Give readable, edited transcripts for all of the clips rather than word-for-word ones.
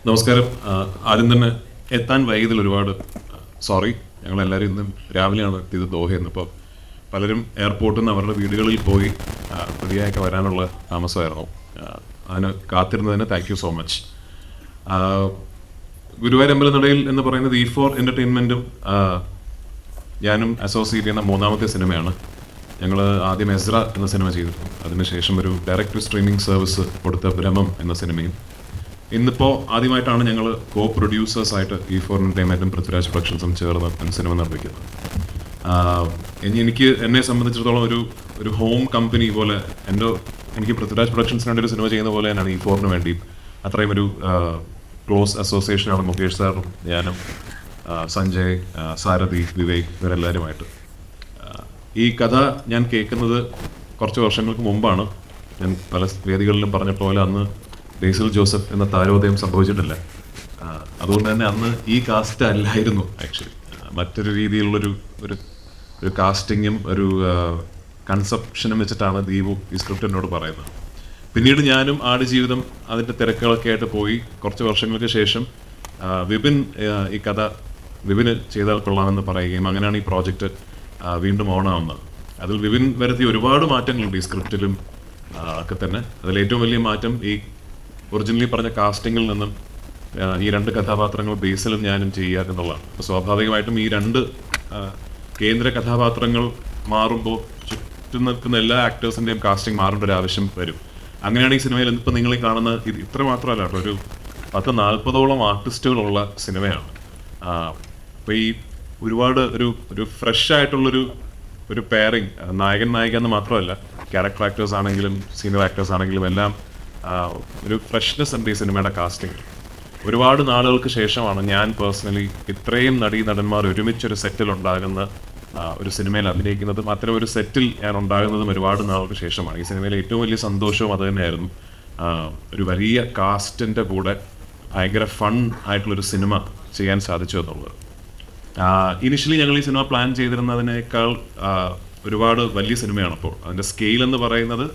നമസ്കാരം. ആദ്യം തന്നെ എത്താൻ വൈകിയതിൽ ഒരുപാട് സോറി. ഞങ്ങളെല്ലാവരും ഇന്നും രാവിലെയാണ് എത്തിയത് ദോഹയിൽ നിന്ന്. ഇപ്പോൾ പലരും എയർപോർട്ടിൽ നിന്ന് അവരുടെ വീടുകളിൽ പോയി പ്രതിയായൊക്കെ വരാനുള്ള താമസമായിരുന്നു. അതിന് കാത്തിരുന്നതിന് thank you so much. Guruvayur അമ്പലനടയിൽ എന്ന് പറയുന്നത് E4 എൻ്റർടൈൻമെൻറ്റും ഞാനും അസോസിയേറ്റ് ചെയ്യുന്ന മൂന്നാമത്തെ സിനിമയാണ്. ഞങ്ങൾ ആദ്യം എസ്ര എന്ന സിനിമ ചെയ്തിരുന്നു. അതിനുശേഷം ഒരു ഡയറക്റ്റ് സ്ട്രീമിംഗ് സർവീസ് കൊടുത്ത ബ്രഹ്മം എന്ന സിനിമയും ഇന്നിപ്പോൾ ആദ്യമായിട്ടാണ് ഞങ്ങൾ കോ പ്രൊഡ്യൂസേഴ്സായിട്ട് E4 എൻ്റർടൈൻമെൻറ്റും പൃഥ്വിരാജ് പ്രൊഡക്ഷൻസും ചേർന്ന് സിനിമ നിർമ്മിക്കുന്നത്. എന്നെ സംബന്ധിച്ചിടത്തോളം ഒരു ഹോം കമ്പനി പോലെ എനിക്ക് പൃഥ്വിരാജ് പ്രൊഡക്ഷൻസിന് വേണ്ടി ഒരു സിനിമ ചെയ്യുന്ന പോലെ തന്നെയാണ് E4 വേണ്ടി അത്രയും ഒരു ക്ലോസ് അസോസിയേഷനാണ് മുകേഷ് സാറും ഞാനും, സഞ്ജയ്, സാരഥി, വിവേക് ഇവരെല്ലാവരുമായിട്ട്. ഈ കഥ ഞാൻ കേൾക്കുന്നത് കുറച്ച് വർഷങ്ങൾക്ക് മുമ്പാണ്. ഞാൻ പല വേദികളിലും പറഞ്ഞ പോലെ അന്ന് ബേസിൽ ജോസഫ് എന്ന താരോദയം സംഭവിച്ചിട്ടില്ല. അതുകൊണ്ട് തന്നെ അന്ന് ഈ കാസ്റ്റ് അല്ലായിരുന്നു ആക്ച്വലി. മറ്റൊരു രീതിയിലുള്ളൊരു ഒരു കാസ്റ്റിങ്ങും ഒരു കൺസെപ്ഷനും വെച്ചിട്ടാണ് ദീപു ഈ സ്ക്രിപ്റ്റ് എന്നോട് പറയുന്നത്. പിന്നീട് ഞാനും ആടുജീവിതം അതിൻ്റെ തിരക്കുകളൊക്കെ ആയിട്ട് പോയി. കുറച്ച് വർഷങ്ങൾക്ക് ശേഷം വിപിന് ചെയ്താൽ കൊള്ളാമെന്ന് പറയുകയും അങ്ങനെയാണ് ഈ പ്രോജക്റ്റ് വീണ്ടും ഓണാവുന്നത്. അതിൽ വിപിൻ വരുത്തിയ ഒരുപാട് മാറ്റങ്ങളുണ്ട് ഈ സ്ക്രിപ്റ്റിലും ഒക്കെ തന്നെ. അതിലേറ്റവും വലിയ മാറ്റം ഈ ഒറിജിനലി പറഞ്ഞ കാസ്റ്റിങ്ങിൽ നിന്നും ഈ രണ്ട് കഥാപാത്രങ്ങൾ ബേസിലും ഞാനും ചെയ്യുക എന്നുള്ളതാണ്. അപ്പോൾ സ്വാഭാവികമായിട്ടും ഈ രണ്ട് കേന്ദ്ര കഥാപാത്രങ്ങൾ മാറുമ്പോൾ ചുറ്റും നിൽക്കുന്ന എല്ലാ ആക്ടേഴ്സിൻ്റെയും കാസ്റ്റിംഗ് മാറേണ്ട ഒരു ആവശ്യം വരും. അങ്ങനെയാണ് ഈ സിനിമയിൽ ഇപ്പം നിങ്ങൾ കാണുന്ന ഇത്ര മാത്രമല്ല കേട്ടോ, ഒരു 10-40ഓളം ആർട്ടിസ്റ്റുകളുള്ള സിനിമയാണ്. അപ്പോൾ ഈ ഒരുപാട് ഒരു ഫ്രഷ് ആയിട്ടുള്ളൊരു പെയറിങ്, നായക എന്ന് മാത്രമല്ല, ക്യാരക്ടർ ആക്ടേഴ്സ് ആണെങ്കിലും സീനിയർ ആക്ടേഴ്സ് ആണെങ്കിലും എല്ലാം ഒരു ഫ്രഷ്നെസ് ഉണ്ട് ഈ സിനിമയുടെ കാസ്റ്റിംഗ്. ഒരുപാട് നാളുകൾക്ക് ശേഷമാണ് ഞാൻ പേഴ്സണലി ഇത്രയും നടന്മാർ ഒരുമിച്ചൊരു സെറ്റിൽ ഉണ്ടാകുന്ന ഒരു സിനിമയിൽ അഭിനയിക്കുന്നതും അത്തരം ഒരു സെറ്റിൽ ഞാൻ ഉണ്ടാകുന്നതും ഒരുപാട് നാളുകൾക്ക് ശേഷമാണ്. ഈ സിനിമയിലെ ഏറ്റവും വലിയ സന്തോഷവും അത് തന്നെയായിരുന്നു. ഒരു വലിയ കാസ്റ്റിൻ്റെ കൂടെ ഭയങ്കര ഫൺ ആയിട്ടുള്ളൊരു സിനിമ ചെയ്യാൻ സാധിച്ചു എന്നുള്ളത്. ഇനിഷ്യലി ഞങ്ങൾ ഈ സിനിമ പ്ലാൻ ചെയ്തിരുന്നതിനേക്കാൾ ഒരുപാട് വലിയ സിനിമയാണ്. അപ്പോൾ അതിൻ്റെ സ്കെയിൽ എന്ന് പറയുന്നത്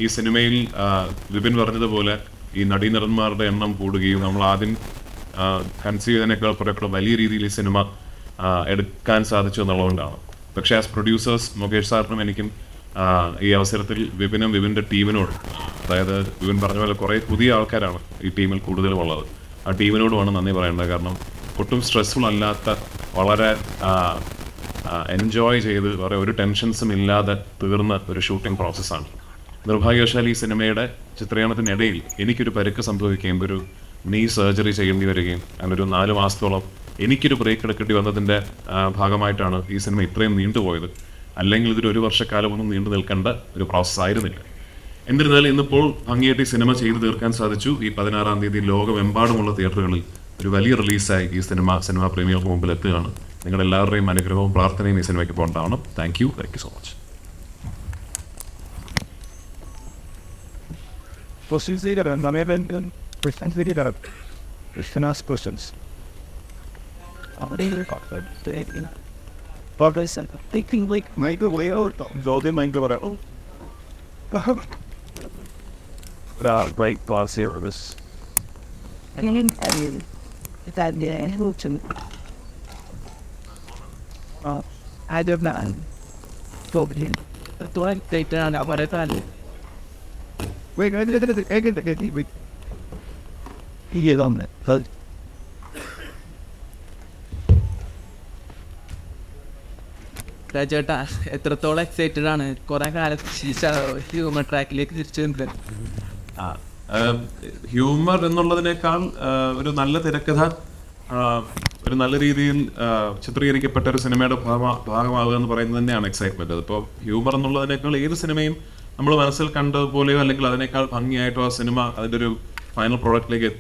ഈ സിനിമയിൽ വിപിൻ പറഞ്ഞതുപോലെ ഈ നടന്മാരുടെ എണ്ണം കൂടുകയും നമ്മൾ ആദ്യം കൺസീവ് ചെയ്തതിനേക്കാൾ കുറേക്കൂടെ വലിയ രീതിയിൽ ഈ സിനിമ എടുക്കാൻ സാധിച്ചു എന്നുള്ളതുകൊണ്ടാണ്. പക്ഷേ ആസ് പ്രൊഡ്യൂസേഴ്സ് മുകേഷ് സാറിനും എനിക്കും ഈ അവസരത്തിൽ വിപിൻ്റെ ടീമിനോട്, അതായത് വിപിൻ പറഞ്ഞ പോലെ കുറേ പുതിയ ആൾക്കാരാണ് ഈ ടീമിൽ കൂടുതലും ഉള്ളത്, ആ ടീമിനോടുമാണ് നന്ദി പറയേണ്ടത്. കാരണം ഒട്ടും സ്ട്രെസ്ഫുൾ അല്ലാത്ത, വളരെ എൻജോയ് ചെയ്ത് ഒരു ടെൻഷൻസും ഇല്ലാതെ തീർന്ന ഒരു ഷൂട്ടിംഗ് പ്രോസസ്സാണ്. നിർഭാഗ്യവശാൽ ഈ സിനിമയുടെ ചിത്രീകരണത്തിനിടയിൽ എനിക്കൊരു പരുക്ക് സംഭവിക്കുകയും ഒരു നീ സർജറി ചെയ്യേണ്ടി വരികയും അങ്ങനെ ഒരു 4 മാസത്തോളം എനിക്കൊരു ബ്രേക്ക് എടുക്കേണ്ടി വന്നതിൻ്റെ ഭാഗമായിട്ടാണ് ഈ സിനിമ ഇത്രയും നീണ്ടുപോയത്. അല്ലെങ്കിൽ ഇതൊരു വർഷക്കാലമൊന്നും നീണ്ടു നിൽക്കേണ്ട ഒരു പ്രോസസ്സ് ആയിരുന്നില്ല. എന്നിരുന്നാലും ഇന്നിപ്പോൾ ഭംഗിയായിട്ട് ഈ സിനിമ ചെയ്തു തീർക്കാൻ സാധിച്ചു. ഈ 16-ാം തീയതി ലോകമെമ്പാടുമുള്ള തിയേറ്ററുകളിൽ ഒരു വലിയ റിലീസായി ഈ സിനിമാ പ്രേമികൾക്ക് മുമ്പിൽ എത്തുകയാണ്. നിങ്ങളെല്ലാവരുടെയും അനുഗ്രഹവും പ്രാർത്ഥനയും ഈ സിനിമയ്ക്ക് പോകേണ്ടതാണ്. Thank you so much. Procedure and American presented finance persons. Thinking like make a way out of the mind of great class service. I don't know. Tôi thấy ra nào mà đấy ta wait, I get he is on it. രാജേട്ടാ, എത്രത്തോളം excited ആണ് കുറെ കാലത്ത് humour ട്രാക്കിലേക്ക് തിരിച്ചു വരുന്നത്. Humour എന്നുള്ളതിനേക്കാൾ ഒരു നല്ല തിരക്കഥ, ഒരു നല്ല രീതിയിൽ ചിത്രീകരിക്കപ്പെട്ട ഒരു സിനിമയുടെ ഭാഗമാവുക എന്ന് പറയുന്നത് തന്നെയാണ് എക്സൈറ്റ്മെന്റ്. അതിപ്പോൾ ഹ്യൂമർ എന്നുള്ളതിനേക്കാൾ ഏത് സിനിമയും നമ്മൾ മനസ്സിൽ കണ്ടതുപോലെയോ അല്ലെങ്കിൽ അതിനേക്കാൾ ഭംഗിയായിട്ടോ ആ സിനിമ അതിൻ്റെ ഒരു ഫൈനൽ പ്രോഡക്റ്റിലേക്ക്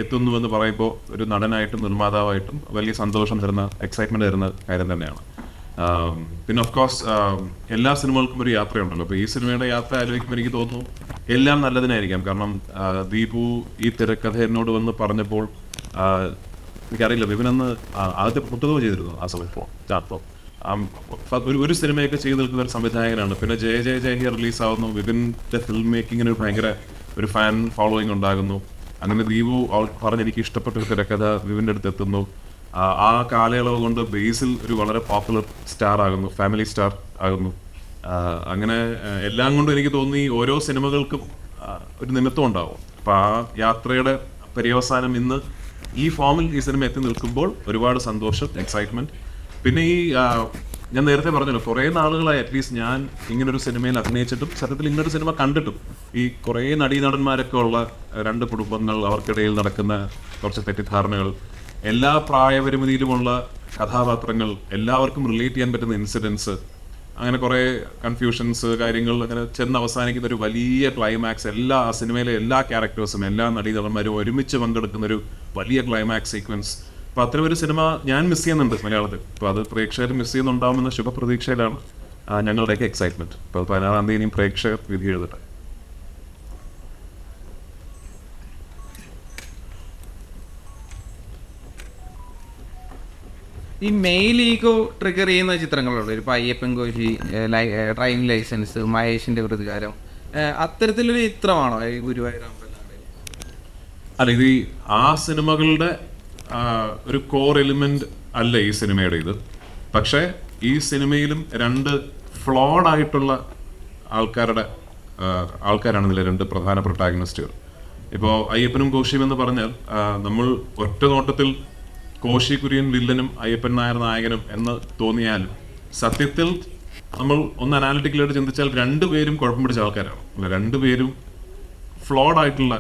എത്തുന്നുവെന്ന് പറയുമ്പോൾ ഒരു നടനായിട്ടും നിർമ്മാതാവായിട്ടും വലിയ സന്തോഷം തരുന്ന, എക്സൈറ്റ്മെന്റ് തരുന്ന കാര്യം തന്നെയാണ്. പിന്നെ ഓഫ് കോഴ്സ് എല്ലാ സിനിമകൾക്കും ഒരു യാത്രയുണ്ടല്ലോ. അപ്പോൾ ഈ സിനിമയുടെ യാത്ര ആലോചിക്കുമ്പോൾ എനിക്ക് തോന്നുന്നു എല്ലാം നല്ലതിനായിരിക്കാം. കാരണം ദീപു ഈ തിരക്കഥ എന്നോട് വന്ന് പറഞ്ഞപ്പോൾ എനിക്കറിയില്ല, വിപിനെന്ന് ആദ്യത്തെ പുസ്തകവും ചെയ്തിരുന്നു ആ സമയത്ത്. ഒരു സിനിമയൊക്കെ ചെയ്ത് നിൽക്കുന്ന ഒരു സംവിധായകനാണ്. പിന്നെ ജയ റിലീസാവുന്നു. വിപിൻ്റെ ഫിലിം മേക്കിങ്ങിന് ഭയങ്കര ഒരു ഫാൻ ഫോളോയിങ് ഉണ്ടാകുന്നു. അങ്ങനെ ദീപു പറഞ്ഞ് എനിക്ക് ഇഷ്ടപ്പെട്ടൊരു തിരക്കഥ വിവിൻ്റെ അടുത്ത് എത്തുന്നു. ആ കാലയളവ് കൊണ്ട് ബേസിൽ ഒരു വളരെ പോപ്പുലർ സ്റ്റാർ ആകുന്നു, ഫാമിലി സ്റ്റാർ ആകുന്നു. അങ്ങനെ എല്ലാം കൊണ്ടും എനിക്ക് തോന്നി ഓരോ സിനിമകൾക്കും ഒരു നിമിത്തം ഉണ്ടാവും. അപ്പോൾ ആ യാത്രയുടെ പര്യവസാനം ഇന്ന് ഈ ഫോമിൽ ഈ സിനിമ എത്തി നിൽക്കുമ്പോൾ ഒരുപാട് സന്തോഷം, എക്സൈറ്റ്മെൻറ്റ്. പിന്നെ ഞാൻ നേരത്തെ പറഞ്ഞല്ലോ, കുറേ നാളുകളായി അറ്റ്ലീസ്റ്റ് ഞാൻ ഇങ്ങനൊരു സിനിമയിൽ അഭിനയിച്ചിട്ടും സത്യത്തിൽ ഇങ്ങനൊരു സിനിമ കണ്ടിട്ടും ഈ കുറേ നടീനടന്മാരൊക്കെ ഉള്ള രണ്ട് കുടുംബങ്ങൾ, അവർക്കിടയിൽ നടക്കുന്ന കുറച്ച് തെറ്റിദ്ധാരണകൾ, എല്ലാ പ്രായപരിമിതിയിലുമുള്ള കഥാപാത്രങ്ങൾ, എല്ലാവർക്കും റിലേറ്റ് ചെയ്യാൻ പറ്റുന്ന ഇൻസിഡൻസ്, അങ്ങനെ കുറേ കൺഫ്യൂഷൻസ് കാര്യങ്ങൾ അങ്ങനെ ചെന്ന് അവസാനിക്കുന്ന ഒരു വലിയ ക്ലൈമാക്സ്, ആ സിനിമയിലെ എല്ലാ ക്യാരക്ടേഴ്സും എല്ലാ നടീനടന്മാരും ഒരുമിച്ച് പങ്കെടുക്കുന്ന ഒരു വലിയ ക്ലൈമാക്സ് സീക്വൻസ്. അപ്പോൾ അത്തരം ഒരു സിനിമ ഞാൻ മിസ് ചെയ്യുന്നുണ്ട് മലയാളത്തിൽ. അപ്പോൾ അത് പ്രേക്ഷകർ മിസ് ചെയ്യുന്നുണ്ടാവുമെന്ന ശുഭപ്രതീക്ഷയിലാണ് ഞങ്ങളുടെയൊക്കെ എക്സൈറ്റ്മെൻറ്റ്. അപ്പോൾ 16-ാം തീയതി ഇനിയും പ്രേക്ഷകർ വിധി എഴുതട്ടെ. ഈ മെയിൽ ഈഗോ ട്രിഗർ ചെയ്യുന്ന ചിത്രങ്ങളുള്ളൂ. ഇപ്പോൾ അയ്യപ്പൻ കോശി, ഡ്രൈവിംഗ് ലൈസൻസ്, മഹേഷിൻ്റെ പ്രതികാരം, അത്തരത്തിലൊരു ചിത്രമാണോ ഈ ഗുരുവായൂർ അമ്പലനടയിൽ? അല്ല, ഇത് ആ സിനിമകളുടെ ഒരു കോർ എലിമെന്റ് അല്ല ഈ സിനിമയുടെ ഇത്. പക്ഷേ ഈ സിനിമയിലും രണ്ട് ഫ്ലോഡ് ആയിട്ടുള്ള ആൾക്കാരാണ് ഇതിലെ രണ്ട് പ്രധാന പ്രൊട്ടാഗണിസ്റ്റുകൾ. ഇപ്പോൾ അയ്യപ്പനും കോശിയും എന്ന് പറഞ്ഞാൽ നമ്മൾ ഒറ്റ നോട്ടത്തിൽ കോശി കുര്യൻ വില്ലനും അയ്യപ്പൻ നായർ നായകനും എന്ന് തോന്നിയാലും സത്യത്തിൽ നമ്മൾ ഒന്ന് അനാലിറ്റിക്കലായിട്ട് ചിന്തിച്ചാൽ രണ്ടുപേരും കുഴപ്പം പിടിച്ച ആൾക്കാരാണ്. അല്ല, രണ്ടുപേരും ഫ്ലോഡ് ആയിട്ടുള്ള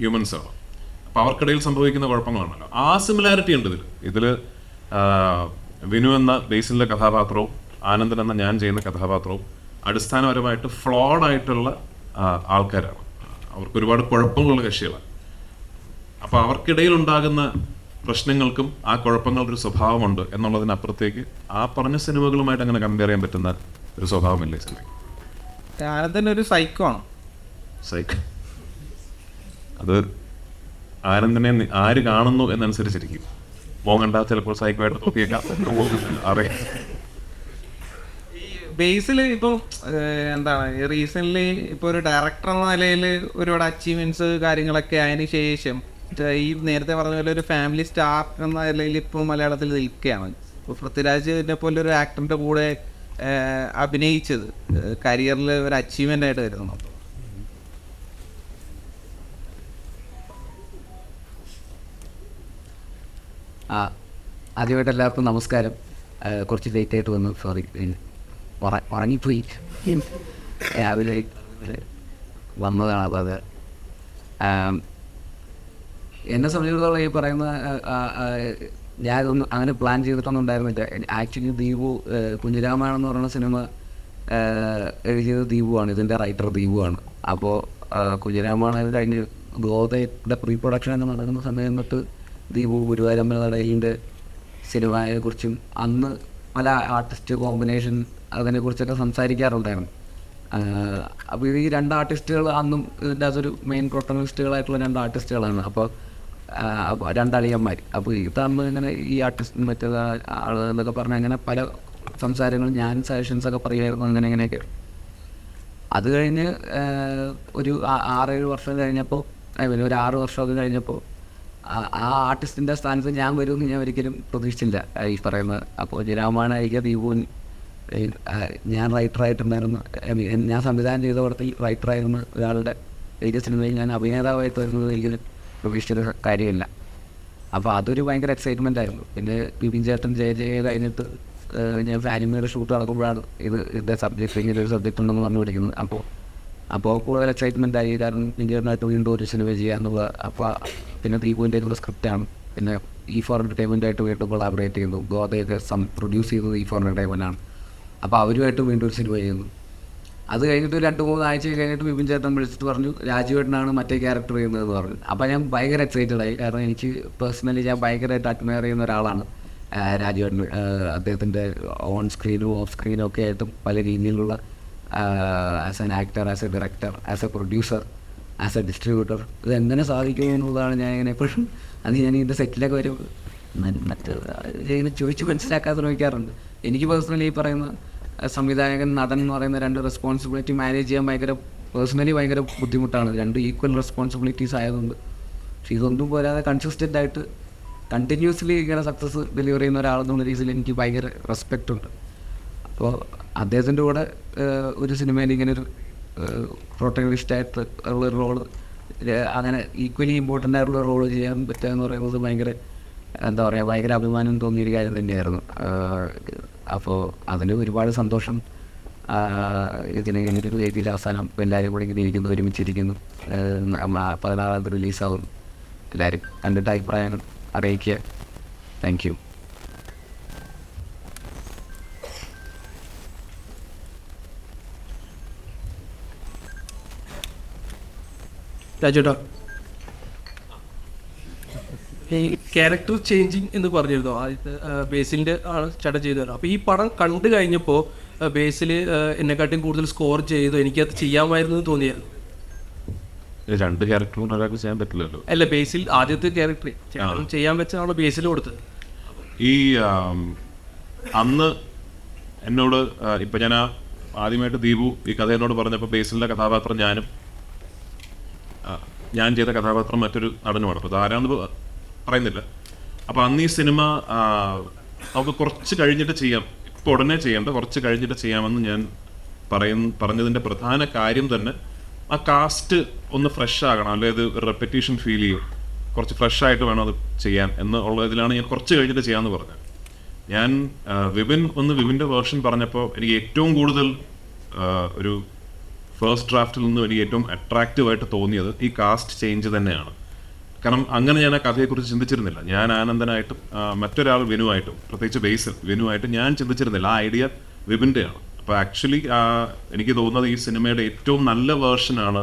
ഹ്യൂമൻസാണ്. അപ്പോൾ അവർക്കിടയിൽ സംഭവിക്കുന്ന കുഴപ്പങ്ങളാണല്ലോ. ആ സിമിലാരിറ്റി ഉണ്ട് ഇതിൽ വിനു എന്ന ബേസിലെ കഥാപാത്രവും ആനന്ദൻ എന്ന ഞാൻ ചെയ്യുന്ന കഥാപാത്രവും അടിസ്ഥാനപരമായിട്ട് ഫ്ലോഡ് ആയിട്ടുള്ള ആൾക്കാരാണ്. അവർക്ക് ഒരുപാട് കുഴപ്പങ്ങളുള്ള കക്ഷികളാണ്. അപ്പോൾ അവർക്കിടയിൽ ഉണ്ടാകുന്ന പ്രശ്നങ്ങൾക്കും ആ കുഴപ്പങ്ങളുടെ ഒരു സ്വഭാവമുണ്ട് എന്നുള്ളതിനപ്പുറത്തേക്ക് ആ പറഞ്ഞ സിനിമകളുമായിട്ട് അങ്ങനെ കമ്പയർ ചെയ്യാൻ പറ്റുന്ന ഒരു സ്വഭാവമില്ല ഈ സിനിമ. ആനന്ദൻ ഒരു സൈക്കോ ആണോ? സൈക്കോ അത് ആനന്ദനെ ആര് കാണുന്നു എന്നനുസരിച്ചിരിക്കും. മോങ്ങണ്ട ചിലപ്പോൾ സൈക്കോ ആയിട്ട് നോക്കിയേക്കാം, അറിയാം. ഈ ബേസിൽ ഇപ്പോൾ എന്താണ് റീസെൻ്റ്ലി ഇപ്പോൾ ഒരു ഡയറക്ടർ എന്ന നിലയിൽ ഒരുപാട് അച്ചീവ്മെൻറ്റ്സ് കാര്യങ്ങളൊക്കെ അതിന് ശേഷം ഈ നേരത്തെ പറഞ്ഞ പോലെ ഒരു ഫാമിലി സ്റ്റാർ എന്ന നിലയിൽ ഇപ്പോൾ മലയാളത്തിൽ നിൽക്കുകയാണ്. ഇപ്പോൾ പൃഥ്വിരാജിനെ പോലെ ഒരു ആക്ടറിൻ്റെ കൂടെ അഭിനയിച്ചത് കരിയറിൽ ഒരു അച്ചീവ്മെൻ്റ് ആയിട്ട് വരുന്നു. ആദ്യമായിട്ട് എല്ലാവർക്കും നമസ്കാരം. കുറച്ച് ലേറ്റായിട്ട് വന്നു, സോറി. ഉറങ്ങിപ്പോയി, രാവിലെ വന്നതാണ്. അപ്പോൾ അത് എന്നെ സംബന്ധിച്ചിടത്തോളം ഈ പറയുന്ന ഞാനൊന്നും അങ്ങനെ പ്ലാൻ ചെയ്തിട്ടൊന്നും ഉണ്ടായിരുന്നില്ല. ആക്ച്വലി ദീപു കുഞ്ഞിരാമായണം എന്ന് പറയുന്ന സിനിമ എഴുതിയത് ദീപുവാണ്, ഇതിൻ്റെ റൈറ്റർ ദീപുവാണ്. അപ്പോൾ കുഞ്ഞിരാമായണം കഴിഞ്ഞ് ഗോതയുടെ പ്രീ പ്രൊഡക്ഷൻ എന്ന് നടക്കുന്ന സമയത്ത് ദീപു ഗുരുവായൂർ അമ്പലനടയിലിൻ്റെ സിനിമയെക്കുറിച്ചും അന്ന് പല ആർട്ടിസ്റ്റ് കോമ്പിനേഷൻ അതിനെക്കുറിച്ചൊക്കെ സംസാരിക്കാറുണ്ടായിരുന്നു. അപ്പോൾ ഈ രണ്ട് ആർട്ടിസ്റ്റുകൾ അന്നും ഇതിൻ്റെ അതൊരു മെയിൻ പ്രൊട്ടഗണിസ്റ്റുകളായിട്ടുള്ള രണ്ട് ആർട്ടിസ്റ്റുകളാണ്. അപ്പോൾ രണ്ടളിയന്മാർ. അപ്പോൾ ഇതാകുമ്പോൾ ഇങ്ങനെ ഈ ആർട്ടിസ്റ്റ് മറ്റേ ആൾ എന്നൊക്കെ പറഞ്ഞാൽ അങ്ങനെ പല സംസാരങ്ങളും ഞാൻ സജഷൻസൊക്കെ പറയുമായിരുന്നു, അങ്ങനെയൊക്കെ. അത് കഴിഞ്ഞ് ഒരു 6-7 വർഷം കഴിഞ്ഞപ്പോൾ, ഒരു 6 വർഷമൊക്കെ കഴിഞ്ഞപ്പോൾ ആ ആർട്ടിസ്റ്റിൻ്റെ സ്ഥാനത്ത് ഞാൻ വരുമെന്ന് ഞാൻ ഒരിക്കലും പ്രതീക്ഷിച്ചില്ല ഈ പറയുന്നത്. അപ്പോൾ രാമായണ ദീപുൻ ഞാൻ റൈറ്ററായിട്ടുണ്ടായിരുന്നു, ഞാൻ സംവിധാനം ചെയ്ത പടത്തിൽ റൈറ്ററായിരുന്ന ഒരാളുടെ വലിയ സിനിമയിൽ ഞാൻ അഭിനേതാവായിട്ട് വരുന്നത് ഒരിക്കലും പ്രതീക്ഷിച്ചൊരു കാര്യമില്ല. അപ്പോൾ അതൊരു ഭയങ്കര എക്സൈറ്റ്മെൻ്റ് ആയിരുന്നു. പിന്നെ ബിപിൻ ചേട്ടൻ ജയ കഴിഞ്ഞിട്ട് ഞാൻ ആനിമയുടെ ഷൂട്ട് നടക്കുമ്പോഴാണ് ഇതിൻ്റെ സബ്ജക്റ്റ് ഇങ്ങനെ ഒരു സബ്ജക്റ്റ് ഉണ്ടെന്ന് പറഞ്ഞു പിടിക്കുന്നത്. അപ്പോൾ കൂടുതൽ എക്സൈറ്റ്മെൻ്റ് ആയി, കാരണം ഇന്ത്യനായിട്ട് വീണ്ടും ഒരു സിനിമ ചെയ്യാന്നുള്ളത്. അപ്പോൾ പിന്നെ ദീപുവിൻ്റെ ഒരു സ്ക്രിപ്റ്റാണ്. പിന്നെ E4 എൻ്റർടൈൻമെൻറ്റായിട്ട് വീണ്ടും കൊളാബറേറ്റ് ചെയ്യുന്നു. ഗോതയൊക്കെ പ്രൊഡ്യൂസ് ചെയ്തത് E4 എൻ്റർടൈൻമെൻറ്റാണ്. അപ്പോൾ അവരുമായിട്ട് വീണ്ടും ഒരു സിനിമ ചെയ്യുന്നു. അത് കഴിഞ്ഞിട്ട് 2-3 ആഴ്ച കഴിഞ്ഞിട്ട് ബിപിൻ ചേട്ടൻ വിളിച്ചിട്ട് പറഞ്ഞു രാജുവേട്ടനാണ് മറ്റേ ക്യാരക്ടർ ചെയ്യുന്നതെന്ന് പറഞ്ഞു. അപ്പോൾ ഞാൻ ഭയങ്കര എക്സൈറ്റഡ് ആയി, കാരണം എനിക്ക് പേഴ്സണലി ഞാൻ ഭയങ്കരമായിട്ട് അഡ്മയർ ചെയ്യുന്ന ഒരാളാണ് രാജുവേട്ടൻ. അദ്ദേഹത്തിൻ്റെ ഓൺ സ്ക്രീനും ഓഫ് സ്ക്രീനും ഒക്കെ ആയിട്ടും പല രീതിയിലുള്ള as an actor, as A director, as A producer, as A distributor ഇതെങ്ങനെ സാധിക്കും എന്നുള്ളതാണ് ഞാൻ ഇങ്ങനെ എപ്പോഴും അത് ഞാൻ ഇതിൻ്റെ സെറ്റിലൊക്കെ വരും മറ്റ് ഇങ്ങനെ ചോദിച്ച് മനസ്സിലാക്കാൻ ശ്രമിക്കാറുണ്ട്. എനിക്ക് പേഴ്സണലി ഈ പറയുന്ന സംവിധായകൻ നടൻ എന്ന് പറയുന്ന രണ്ട് റെസ്പോൺസിബിലിറ്റി മാനേജ് ചെയ്യാൻ ഭയങ്കര ബുദ്ധിമുട്ടാണ്. രണ്ട് ഈക്വൽ റെസ്പോൺസിബിലിറ്റീസ് ആയതുകൊണ്ട് പക്ഷേ ഇതൊന്നും പോരാതെ കൺസിസ്റ്റൻ്റ് ആയിട്ട് കണ്ടിന്യൂസ്ലി ഇങ്ങനെ സക്സസ് ഡെലിവർ ചെയ്യുന്ന ഒരാളെന്നുള്ള രീതിയിൽ എനിക്ക് ഭയങ്കര റെസ്പെക്റ്റ് ഉണ്ട്. അപ്പോൾ അദ്ദേഹത്തിൻ്റെ കൂടെ ഒരു സിനിമയിൽ ഇങ്ങനെ ഒരു പ്രൊട്ടഗണിസ്റ്റായിട്ട് ഉള്ളൊരു റോള് അങ്ങനെ ഈക്വലി ഇമ്പോർട്ടൻ്റ് ആയിട്ടുള്ള റോള് ചെയ്യാൻ പറ്റുക എന്ന് പറയുന്നത് ഭയങ്കര എന്താ പറയുക ഭയങ്കര അഭിമാനം തോന്നിയൊരു കാര്യം തന്നെയായിരുന്നു. അപ്പോൾ അതിന് ഒരുപാട് സന്തോഷം. ഇതിന് ഇങ്ങനൊരു രീതിയിൽ അവസാനം എല്ലാവരും കൂടി ഇങ്ങനെ ഇരിക്കുന്നു, ഒരുമിച്ചിരിക്കുന്നു. 16 റിലീസാവും. എല്ലാവരും കണ്ടിട്ട് അഭിപ്രായങ്ങൾ അറിയിക്കുക. Thank you. രാജേട്ടാ, ഈ ക്യാരക്ടർ ചേഞ്ചിങ് എന്ന് പറഞ്ഞിരുന്നോ ആദ്യത്തെ ബേസിലിൻ്റെ ആണ് ചേട്ടൻ ചെയ്തു തരാം. അപ്പോൾ ഈ പടം കണ്ടു കഴിഞ്ഞപ്പോൾ ബേസിൽ എന്നെക്കാട്ടും കൂടുതൽ സ്കോർ ചെയ്തു, എനിക്കത് ചെയ്യാമായിരുന്നു എന്ന് തോന്നിയായിരുന്നു. 2 ക്യാരക്ടറും ഒരാൾക്ക് ചെയ്യാൻ പറ്റില്ലല്ലോ. അല്ല, ബേസിൽ ആദ്യത്തെ ക്യാരക്ടർ ചേട്ടൻ ചെയ്യാൻ വെച്ചാണല്ലോ ബേസിൽ കൊടുത്തത്. ഈ അന്ന് എന്നോട് ഇപ്പം ഞാൻ ആദ്യമായിട്ട് ദീപു ഈ കഥ എന്നോട് പറഞ്ഞപ്പോൾ ബേസിലിൻ്റെ കഥാപാത്രം ഞാൻ ചെയ്ത കഥാപാത്രം മറ്റൊരു നടനുമാണ്. അപ്പോൾ അതാരാണെന്ന് പറയുന്നില്ല. അപ്പോൾ അന്ന് ഈ സിനിമ നമുക്ക് കുറച്ച് കഴിഞ്ഞിട്ട് ചെയ്യാം, ഇപ്പോൾ ഉടനെ ചെയ്യേണ്ട കുറച്ച് കഴിഞ്ഞിട്ട് ചെയ്യാമെന്ന് ഞാൻ പറഞ്ഞതിൻ്റെ പ്രധാന കാര്യം തന്നെ ആ കാസ്റ്റ് ഒന്ന് ഫ്രഷ് ആകണം, അല്ലെങ്കിൽ അത് റെപ്പറ്റീഷൻ ഫീൽ ചെയ്യും, കുറച്ച് ഫ്രഷ് ആയിട്ട് വേണം അത് ചെയ്യാൻ എന്നുള്ളതിലാണ് ഞാൻ കുറച്ച് കഴിഞ്ഞിട്ട് ചെയ്യാമെന്ന് പറഞ്ഞത്. ഞാൻ വിപിൻ്റെ വേർഷൻ പറഞ്ഞപ്പോൾ എനിക്ക് ഏറ്റവും കൂടുതൽ ഒരു ഫസ്റ്റ് ഡ്രാഫ്റ്റിൽ നിന്നും എനിക്ക് ഏറ്റവും അട്രാക്റ്റീവായിട്ട് തോന്നിയത് ഈ കാസ്റ്റ് ചേഞ്ച് തന്നെയാണ്. കാരണം അങ്ങനെ ഞാൻ ആ കഥയെക്കുറിച്ച് ചിന്തിച്ചിരുന്നില്ല. ഞാൻ ആനന്ദനായിട്ടും മറ്റൊരാൾ വിനുവായിട്ടും, പ്രത്യേകിച്ച് ബേസിൽ വിനുവായിട്ടും ഞാൻ ചിന്തിച്ചിരുന്നില്ല. ആ ഐഡിയ വിപിൻ്റെയാണ്. അപ്പോൾ ആക്ച്വലി എനിക്ക് തോന്നുന്നത് ഈ സിനിമയുടെ ഏറ്റവും നല്ല വേർഷനാണ്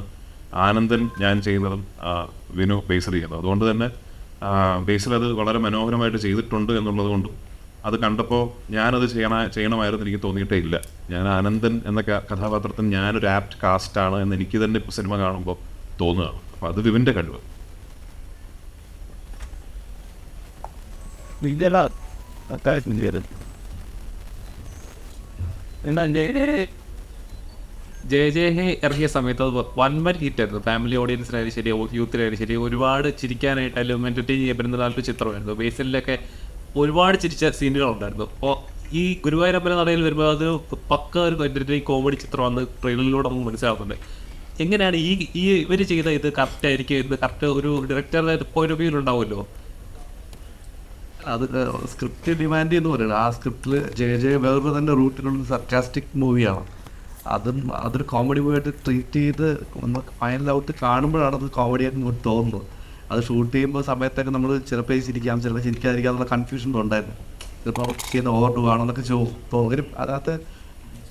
ആനന്ദൻ ഞാൻ ചെയ്യുന്നതും വിനു ബേസിൽ ചെയ്യുന്നത്. അതുകൊണ്ട് തന്നെ ബേസിൽ അത് വളരെ മനോഹരമായിട്ട് ചെയ്തിട്ടുണ്ട് എന്നുള്ളത് കൊണ്ടും അത് കണ്ടപ്പോൾ ഞാനത് ചെയ്യണമായിരുന്നു എനിക്ക് തോന്നിയിട്ടേ ഇല്ല. ഞാൻ ആനന്ദൻ എന്ന കഥാപാത്രത്തിന് ഞാനൊരു ആപ്റ്റ് കാസ്റ്റാണ് എന്ന് എനിക്ക് തന്നെ ഇപ്പോൾ സിനിമ കാണുമ്പോൾ തോന്നുകയാണ്. അപ്പോൾ അത് വിപിൻ്റെ കഴിവ്. ഇറങ്ങിയ സമയത്ത് അത് വൻപൻ ഹിറ്റായിരുന്നു. ഫാമിലി ഓഡിയൻസിനായാലും ശരി, യൂത്തിനായാലും ശരി, ഒരുപാട് ചിരിക്കാനായിട്ടായാലും എൻ്റർടൈൻ ചെയ്യപ്പെടുന്ന നല്ലൊരു ചിത്രമായിരുന്നു. ബേസിലൊക്കെ ഒരുപാട് ചിരിച്ച സീനുകളുണ്ടായിരുന്നു. അപ്പോൾ ഈ ഗുരുവായൂരപ്പന നടയിൽ വരുമ്പോൾ അത് പക്ക ഒരു എൻ്റർടൈൻ കോമഡി ചിത്രമാണെന്ന് ട്രെയിലറിലൂടെ നമുക്ക് മനസ്സിലാവുന്നുണ്ട്. എങ്ങനെയാണ് ഈ ഇവർ ചെയ്ത ഇത് കറക്റ്റ് ആയിരിക്കും, ഇത് കറക്റ്റ് ഒരു ഡയറക്ടറുടെ പോയിന്റ് ഓഫ് വ്യൂ ഉണ്ടാവുമല്ലോ? അത് സ്ക്രിപ്റ്റ് ഡിമാൻഡ് എന്ന് പറയുന്നത്. ആ സ്ക്രിപ്റ്റിൽ ജയ വേറൊരു തന്നെ റൂട്ടിലുള്ള സർക്കാസ്റ്റിക് മൂവിയാണ്. അതൊരു കോമഡി മൂവിയായിട്ട് ട്രീറ്റ് ചെയ്ത് നമുക്ക് ഫൈനൽ ഔട്ട് കാണുമ്പോഴാണ് അത് കോമഡിയായിട്ട് നമുക്ക് തോന്നുന്നത്. അത് ഷൂട്ട് ചെയ്യുമ്പോൾ സമയത്തൊക്കെ നമ്മൾ ചിലപ്പോൾ ചിരിക്കാം, ചിലപ്പോൾ ചിരിക്കാതിരിക്കാം എന്നുള്ള കൺഫ്യൂഷൻ ഉണ്ടായിരുന്നു. ചിലപ്പോൾ ചെയ്യുന്ന ഓവർ ഡു ആണോ എന്നൊക്കെ തോന്നും. അതിനകത്ത്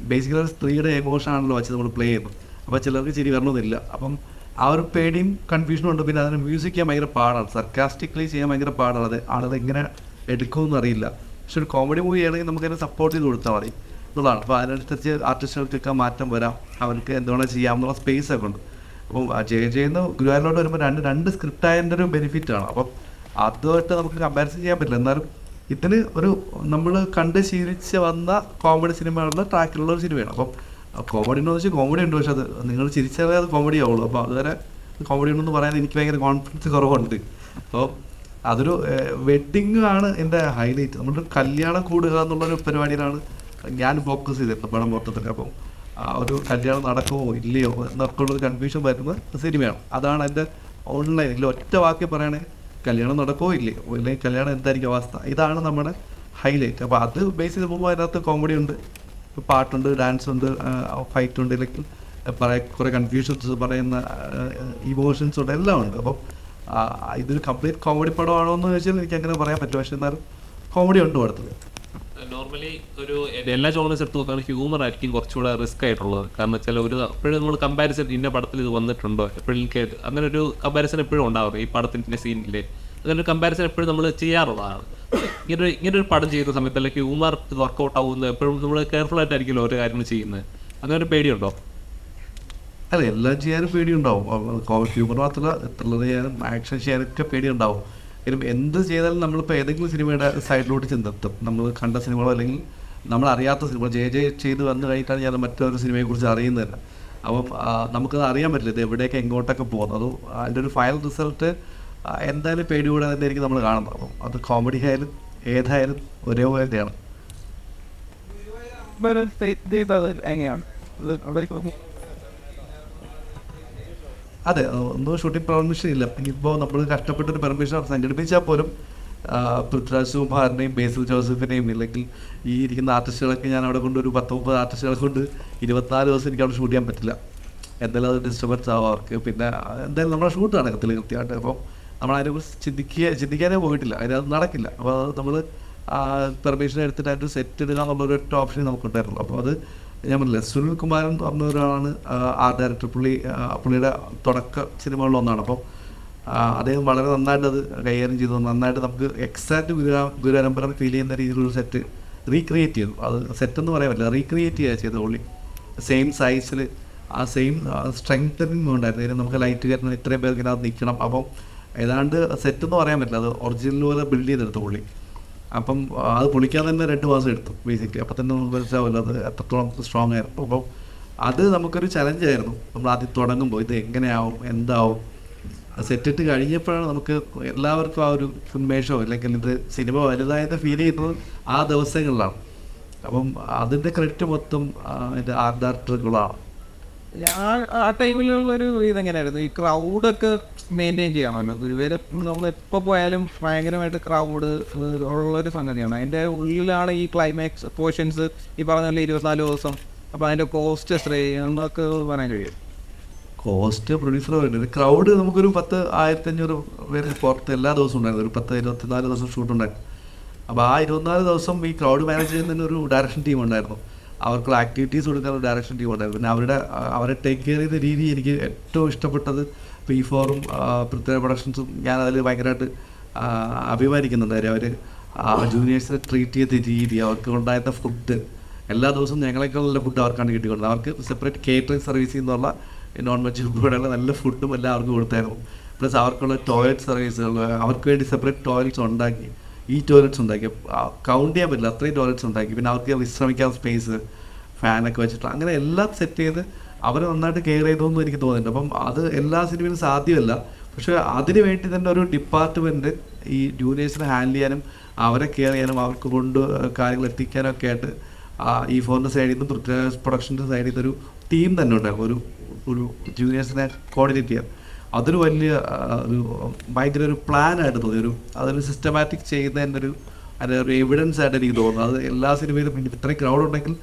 ബേസിക്കലി ഒരു സ്ത്രീയുടെ എമോഷൻ ആണല്ലോ വെച്ച് നമ്മൾ പ്ലേ ചെയ്യുന്നത്. അപ്പോൾ ചിലർക്ക് ചിരി വരണമെന്നില്ല. അപ്പം ആ ഒരു പേടിയും കൺഫ്യൂഷനും ഉണ്ട്. പിന്നെ അതിന് മ്യൂസിക് ചെയ്യാൻ ഭയങ്കര പാടാണ്, സർക്കാസ്റ്റിക്കലി ചെയ്യാൻ ഭയങ്കര പാടാണ്. അത് ആളുകൾ എങ്ങനെ എടുക്കുമെന്ന് അറിയില്ല. പക്ഷെ ഒരു കോമഡി മൂവി ആണെങ്കിൽ നമുക്കതിനെ സപ്പോർട്ട് ചെയ്ത് കൊടുത്താൽ മതി എന്നുള്ളതാണ്. അപ്പോൾ അതിനനുസരിച്ച് ആർട്ടിസ്റ്റുകൾക്കൊക്കെ മാറ്റം വരാം, അവർക്ക് എന്തുവേണം ചെയ്യാമെന്നുള്ള സ്പേസ് ഒക്കെ ഉണ്ട്. അപ്പം ചെയ്യുന്ന ഗുരുവായൂരിലോട്ട് വരുമ്പോൾ രണ്ട് സ്ക്രിപ്റ്റ് ആയതിൻ്റെ ഒരു ബെനിഫിറ്റാണ്. അപ്പം അതുമായിട്ട് നമുക്ക് കമ്പാരിസൺ ചെയ്യാൻ പറ്റില്ല. എന്നാലും ഇതിന് ഒരു നമ്മൾ കണ്ട് ശീലിച്ച് വന്ന കോമഡി സിനിമകളുടെ ട്രാക്കിലുള്ള ഒരു സിനിമയാണ്. അപ്പം കോമഡി എന്ന് വെച്ചാൽ കോമഡി ഉണ്ട്, പക്ഷെ അത് നിങ്ങൾ ചിരിച്ചാലേ അത് കോമഡി ആവുള്ളൂ. അപ്പോൾ അതുവരെ കോമഡി ഉണ്ടെന്ന് പറയാൻ എനിക്ക് ഭയങ്കര കോൺഫിഡൻസ് കുറവുണ്ട്. അപ്പോൾ അതൊരു വെഡ്ഡിങ് ആണ് എൻ്റെ ഹൈലൈറ്റ്. നമ്മുടെ കല്യാണം കൂടുക എന്നുള്ളൊരു പരിപാടിയിലാണ് ഞാൻ ഫോക്കസ് ചെയ്തിരുന്നത് പടം മൊത്തത്തിൽ. അപ്പം ആ ഒരു കല്യാണം നടക്കുമോ ഇല്ലയോ എന്നൊക്കെ ഉള്ളൊരു കൺഫ്യൂഷൻ വരുന്ന സിനിമയാണ്. അതാണ് എൻ്റെ ഓൺലൈൻ ഇതിൽ ഒറ്റ വാക്കി പറയണേ, കല്യാണം നടക്കുമോ ഇല്ലയോ, അല്ലെങ്കിൽ കല്യാണം എന്തായിരിക്കും അവസ്ഥ, ഇതാണ് നമ്മുടെ ഹൈലൈറ്റ്. അപ്പോൾ അത് ബേസ് ചെയ്ത് പോകുമ്പോൾ അതിനകത്ത് കോമഡി ഉണ്ട്, പാട്ടുണ്ട്, ഡാൻസ് ഉണ്ട്, ഫൈറ്റ് ഉണ്ട്, അല്ലെങ്കിൽ കുറേ കൺഫ്യൂഷൻസ് പറയുന്ന ഇമോഷൻസ് ഉണ്ട്, എല്ലാം ഉണ്ട്. അപ്പം ഇതൊരു കംപ്ലീറ്റ് കോമഡി പടമാണോ എന്ന് ചോദിച്ചാൽ എനിക്ക് അങ്ങനെ പറയാൻ പറ്റും. പക്ഷെ എന്നാലും കോമഡി ഉണ്ട് പടത്തിൽ. നോർമലി ഒരു എല്ലാ ജോണേഴ്സ് എടുത്ത് നോക്കുകയാണെങ്കിൽ ഹ്യൂമർ ആയിരിക്കും കുറച്ചുകൂടെ റിസ്ക് ആയിട്ടുള്ളത്. കാരണം വെച്ചാൽ എപ്പോഴും നമ്മൾ കമ്പാരിസൺ ഇന്ന പടത്തിൽ ഇത് വന്നിട്ടുണ്ടോ, എപ്പോഴും അങ്ങനെ ഒരു കമ്പാരിസൺ എപ്പോഴും ഉണ്ടാവും. ഈ പടത്തിൻ്റെ സീനിൽ അങ്ങനെ ഒരു കമ്പാരിസൺ എപ്പോഴും നമ്മൾ ചെയ്യാറുള്ളതാണ്. ഇങ്ങനൊരു പടം ചെയ്യുന്ന സമയത്ത് അല്ലെങ്കിൽ ഹ്യൂമർ വർക്കൗട്ട് ആവുന്നത് എപ്പോഴും നമ്മൾ കെയർഫുൾ ആയിട്ടായിരിക്കുമല്ലോ ഓരോ കാര്യങ്ങൾ ചെയ്യുന്നത്. അങ്ങനെ ഒരു പേടിയുണ്ടോ? അല്ല, എല്ലാം ചെയ്യാനും പേടിയുണ്ടാവും. ഹ്യൂമർ മാത്രമല്ല, ത്രില്ലർ ചെയ്യാനും ആക്ഷൻ ചെയ്യാനൊക്കെ പേടിയുണ്ടാവും. എന്ത് ചെയ്താലും നമ്മളിപ്പോൾ ഏതെങ്കിലും സിനിമയുടെ സൈഡിലോട്ട് ചെന്നെത്തും. നമ്മൾ കണ്ട സിനിമകളോ അല്ലെങ്കിൽ നമ്മൾ അറിയാത്ത സിനിമ ചെയ്ത് വന്നു കഴിഞ്ഞിട്ടാണ് ഞാൻ മറ്റൊരു സിനിമയെക്കുറിച്ച് അറിയുന്നത്. അപ്പം നമുക്കത് അറിയാൻ പറ്റില്ല ഇത് എവിടെയൊക്കെ എങ്ങോട്ടൊക്കെ പോകുന്നത്. അതിൻ്റെ ഒരു ഫൈനൽ റിസൾട്ട് എന്തായാലും പേടി കൂടാതെ തന്നെ ആയിരിക്കും നമ്മൾ കാണുന്നത്. അപ്പം അത് കോമഡി ആയാലും ഏതായാലും ഒരേപോലെ തന്നെയാണ്. എങ്ങനെയാണ് അതെ, ഒന്നും ഷൂട്ടിംഗ് പെർമിഷൻ ഇല്ല. ഇപ്പോൾ നമ്മൾ കഷ്ടപ്പെട്ടൊരു പെർമിഷൻ സംഘടിപ്പിച്ചാൽ പോലും പൃഥ്വിരാജ് കുമാറിനെയും ബേസിൽ ജോസഫിനെയും ഇല്ലെങ്കിൽ ഈ ഇരിക്കുന്ന ആർട്ടിസ്റ്റുകളൊക്കെ ഞാൻ അവിടെ കൊണ്ട് ഒരു 10-30 ആർട്ടിസ്റ്റുകളെ കൊണ്ട് 24 ദിവസം എനിക്ക് അവിടെ ഷൂട്ട് ചെയ്യാൻ പറ്റില്ല. എന്തായാലും അത് ഡിസ്റ്റർബൻസ് ആവും അവർക്ക്. പിന്നെ എന്തായാലും നമ്മുടെ ഷൂട്ട് നടക്കത്തില്ല കൃത്യമായിട്ട്. അപ്പോൾ നമ്മൾ അതിനെക്കുറിച്ച് ചിന്തിക്കാനേ പോയിട്ടില്ല, അതിനത് നടക്കില്ല. അപ്പോൾ അത് നമ്മൾ പെർമിഷൻ എടുത്തിട്ട് അതിൻ്റെ സെറ്റ് ഇടുക എന്നുള്ളൊരു ഒറ്റ ഓപ്ഷൻ നമുക്കുണ്ടായിരുന്നു. അപ്പോൾ അത് ഞാൻ പറഞ്ഞില്ല, സുനിൽ കുമാരൻ പറഞ്ഞ ഒരാളാണ് ആർട്ട് ഡയറക്ടർ. പുള്ളിയുടെ തുടക്ക സിനിമകളിലൊന്നാണ്. അപ്പോൾ അദ്ദേഹം വളരെ നന്നായിട്ട് അത് കൈകാര്യം ചെയ്തു. നന്നായിട്ട് നമുക്ക് എക്സാക്റ്റ് ഗുരുവരമ്പരം ഫീൽ ചെയ്യുന്ന രീതിയിലുള്ള സെറ്റ് റീക്രിയേറ്റ് ചെയ്തു. അത് സെറ്റെന്ന് പറയാൻ പറ്റില്ല, റീക്രിയേറ്റ് ചെയ്യുക ചെയ്തത് പുള്ളി. സെയിം സൈസിൽ ആ സെയിം സ്ട്രെങ്തനിങ് ഉണ്ടായിരുന്നു. ഇതിന് നമുക്ക് ലൈറ്റ് കയറുന്ന ഇത്രയും പേർക്ക് ഇതിനകത്ത് നിൽക്കണം. അപ്പം ഏതാണ്ട് സെറ്റെന്ന് പറയാൻ പറ്റില്ല, അത് ഒറിജിനൽ പോലെ ബിൽഡ് ചെയ്തെടുത്തു പുള്ളി. അപ്പം അത് പൊളിക്കാൻ തന്നെ 2 മാസം എടുത്തു ബേസിക്കലി. അപ്പം തന്നെ നമുക്ക് മനസ്സിലാവില്ല അത് എത്രത്തോളം സ്ട്രോങ് ആയിരുന്നു. അപ്പം അത് നമുക്കൊരു ചലഞ്ചായിരുന്നു. നമ്മൾ ആദ്യം തുടങ്ങുമ്പോൾ ഇത് എങ്ങനെയാവും എന്താവും സെറ്റിട്ട് കഴിഞ്ഞപ്പോഴാണ് നമുക്ക് എല്ലാവർക്കും ആ ഒരു ഉന്മേഷമോ അല്ലെങ്കിൽ ഇത് സിനിമ വലുതായത് ഫീൽ ചെയ്യുന്നത് ആ ദിവസങ്ങളിലാണ്. അപ്പം അതിൻ്റെ ക്രെഡിറ്റ് മൊത്തം എൻ്റെ ആർട്ട് ഡയറക്ടറുകളാണ്. ആ ടൈമിലുള്ളൊരു ഇതെങ്ങനെയായിരുന്നു, ഈ ക്രൗഡൊക്കെ മെയിൻറ്റെയിൻ ചെയ്യണമല്ലോ. ഗുരുവായൂർ നമ്മൾ എപ്പോൾ പോയാലും ഭയങ്കരമായിട്ട് ക്രൗഡ് ഉള്ളൊരു സംഗതിയാണ്. അതിൻ്റെ ഉള്ളിലാണ് ഈ ക്ലൈമാക്സ് പോർഷൻസ് ഈ പറഞ്ഞ പോലെ 24 ദിവസം. അപ്പോൾ അതിൻ്റെ കോസ്റ്റ് എത്ര എന്നൊക്കെ പറയാൻ കഴിയും? കോസ്റ്റ് പ്രൊഡ്യൂസർ പറയുന്നത് ക്രൗഡ് നമുക്കൊരു 10,000-1500 പേര് പുറത്ത് എല്ലാ ദിവസവും ഉണ്ടായിരുന്നു. ഒരു 10-24 ദിവസം ഷൂട്ട് ഉണ്ടായിരുന്നു. അപ്പോൾ ആ 24 ദിവസം ഈ ക്രൗഡ് മാനേജ് ചെയ്യുന്നതിന് ഒരു ഡയറക്ഷൻ ടീം ഉണ്ടായിരുന്നു. അവർക്കുള്ള ആക്ടിവിറ്റീസ് കൊടുക്കാൻ ഒരു ഡയറക്ഷൻ ടീം ഉണ്ടായിരുന്നു. പിന്നെ അവരെ ടേക്ക് കെയർ ചെയ്ത രീതി എനിക്ക് ഏറ്റവും ഇഷ്ടപ്പെട്ടത് P4-ഉം പൃഥ്വിരാജ് പ്രൊഡക്ഷൻസും ഞാൻ അതിൽ ഭയങ്കരമായിട്ട് അഭിമാനിക്കുന്നുണ്ട്. അവർ ജൂനിയേഴ്സിനെ ട്രീറ്റ് ചെയ്ത രീതി, അവർക്ക് ഉണ്ടായിരുന്ന ഫുഡ്, എല്ലാ ദിവസവും ഞങ്ങളെക്കാളുള്ള ഫുഡ് അവർക്കാണ് കിട്ടിക്കൊടുത്തത്. അവർക്ക് സെപ്പറേറ്റ് കേറ്ററിംഗ് സർവീസിൽ നിന്നുള്ള നോൺ വെജ് ഉൾപ്പെടെയുള്ള നല്ല ഫുഡും എല്ലാം അവർക്ക് കൊടുത്തായിരുന്നു. പ്ലസ് അവർക്കുള്ള ടോയ്ലറ്റ് സർവീസുകൾ, അവർക്ക് വേണ്ടി സെപ്പറേറ്റ് ടോയ്ലറ്റ്സ് ഉണ്ടാക്കി. ഈ ടോയ്ലറ്റ്സ് ഉണ്ടാക്കി കൗണ്ട് ചെയ്യാൻ പറ്റില്ല, അത്രയും ടോയ്ലറ്റ്സ് ഉണ്ടാക്കി. പിന്നെ അവർക്ക് വിശ്രമിക്കാൻ സ്പേസ്, ഫാനൊക്കെ വെച്ചിട്ട് അങ്ങനെ എല്ലാം സെറ്റ് ചെയ്ത് അവർ നന്നായിട്ട് കെയർ ചെയ്തതെന്ന് എനിക്ക് തോന്നുന്നുണ്ട്. അപ്പം അത് എല്ലാ സിനിമയിലും സാധ്യമല്ല. പക്ഷേ അതിന് വേണ്ടി തന്നെ ഒരു ഡിപ്പാർട്ട്മെൻറ്റ് ഈ ജൂനിയേഴ്സിനെ ഹാൻഡിൽ ചെയ്യാനും അവരെ കെയർ ചെയ്യാനും അവർക്ക് കൊണ്ട് കാര്യങ്ങൾ എത്തിക്കാനും ഒക്കെ ആയിട്ട് ഈ ഫോറിൻ്റെ സൈഡിൽ നിന്ന് പൃഥ്വിരാജ് പ്രൊഡക്ഷൻ്റെ സൈഡിൽ നിന്ന് ഒരു ടീം തന്നെ ഉണ്ടായിരുന്നു. ഒരു ജൂനിയേഴ്സിനെ കോർഡിനേറ്റ് ചെയ്യാൻ അതൊരു വലിയ ഭയങ്കര ഒരു പ്ലാനായിട്ട് തോന്നി. അതൊരു സിസ്റ്റമാറ്റിക് ചെയ്യുന്നതിൻ്റെ അതിൻ്റെ ഒരു എവിഡൻസ് ആയിട്ട് എനിക്ക് തോന്നുന്നു. അത് എല്ലാ സിനിമയിലും ഇത്രയും ക്രൗഡ് ഉണ്ടെങ്കിൽ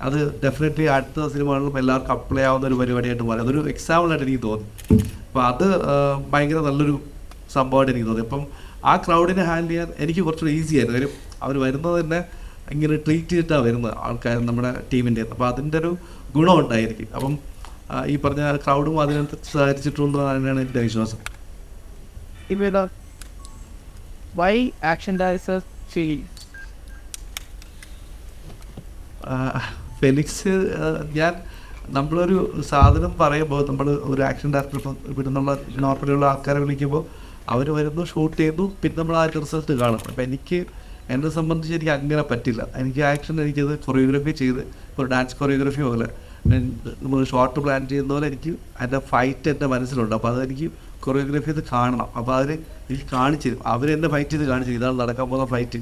അത് ഡെഫിനറ്റ്ലി അടുത്ത സിനിമകളിലും എല്ലാവർക്കും അപ്ലൈ ആവുന്ന ഒരു പരിപാടിയായിട്ട് മാറി. അതൊരു എക്സാമ്പിളായിട്ട് എനിക്ക് തോന്നി. അപ്പോൾ അത് ഭയങ്കര നല്ലൊരു സംഭവമായിട്ട് എനിക്ക് തോന്നി. അപ്പം ആ ക്രൗഡിനെ ഹാൻഡിൽ ചെയ്യാൻ എനിക്ക് കുറച്ചുകൂടി ഈസി ആയിരുന്നു. കാര്യം അവർ വരുന്നത് തന്നെ ഇങ്ങനെ ട്രീറ്റ് ചെയ്തിട്ടാണ് വരുന്നത് ആൾക്കാർ നമ്മുടെ ടീമിൻ്റെ. അപ്പോൾ അതിൻ്റെ ഒരു ഗുണം ഉണ്ടായിരിക്കും. അപ്പം ഈ പറഞ്ഞ ക്രൗഡും അതിനകത്ത് സഹകരിച്ചിട്ടുണ്ടെന്നാണ് തന്നെയാണ് എൻ്റെ വിശ്വാസം. Why action directors feel? Felix, നമ്മളൊരു സാധനം പറയുമ്പോൾ നമ്മൾ ഒരു ആക്ഷൻ ഡയറക്ടർ ഇവിടെ നിന്നുള്ള നോർമലുള്ള ആൾക്കാരെ വിളിക്കുമ്പോൾ അവർ വരുന്നു, ഷൂട്ട് ചെയ്യുന്നു, പിന്നെ നമ്മൾ ആ റിസൾട്ട് കാണും. അപ്പോൾ എന്നെ സംബന്ധിച്ച് എനിക്ക് അങ്ങനെ പറ്റില്ല. എനിക്ക് ആക്ഷൻ എനിക്കത് കൊറിയോഗ്രഫി ചെയ്ത് ഒരു ഡാൻസ് കൊറിയോഗ്രഫി പോലെ നമ്മൾ ഷോർട്ട് പ്ലാൻ ചെയ്യുന്ന പോലെ എനിക്ക് അതിൻ്റെ ഫൈറ്റ് എൻ്റെ മനസ്സിലുണ്ട്. അപ്പോൾ അതെനിക്ക് കൊറിയോഗ്രഫി ചെയ്ത് കാണണം. അപ്പോൾ അതിൽ എനിക്ക് കാണിച്ചു തരും, അവരെന്നെ ഫൈറ്റ് ചെയ്ത് കാണിച്ചു തരും, ഇതാണ് നടക്കാൻ പോകുന്ന ഫൈറ്റ്.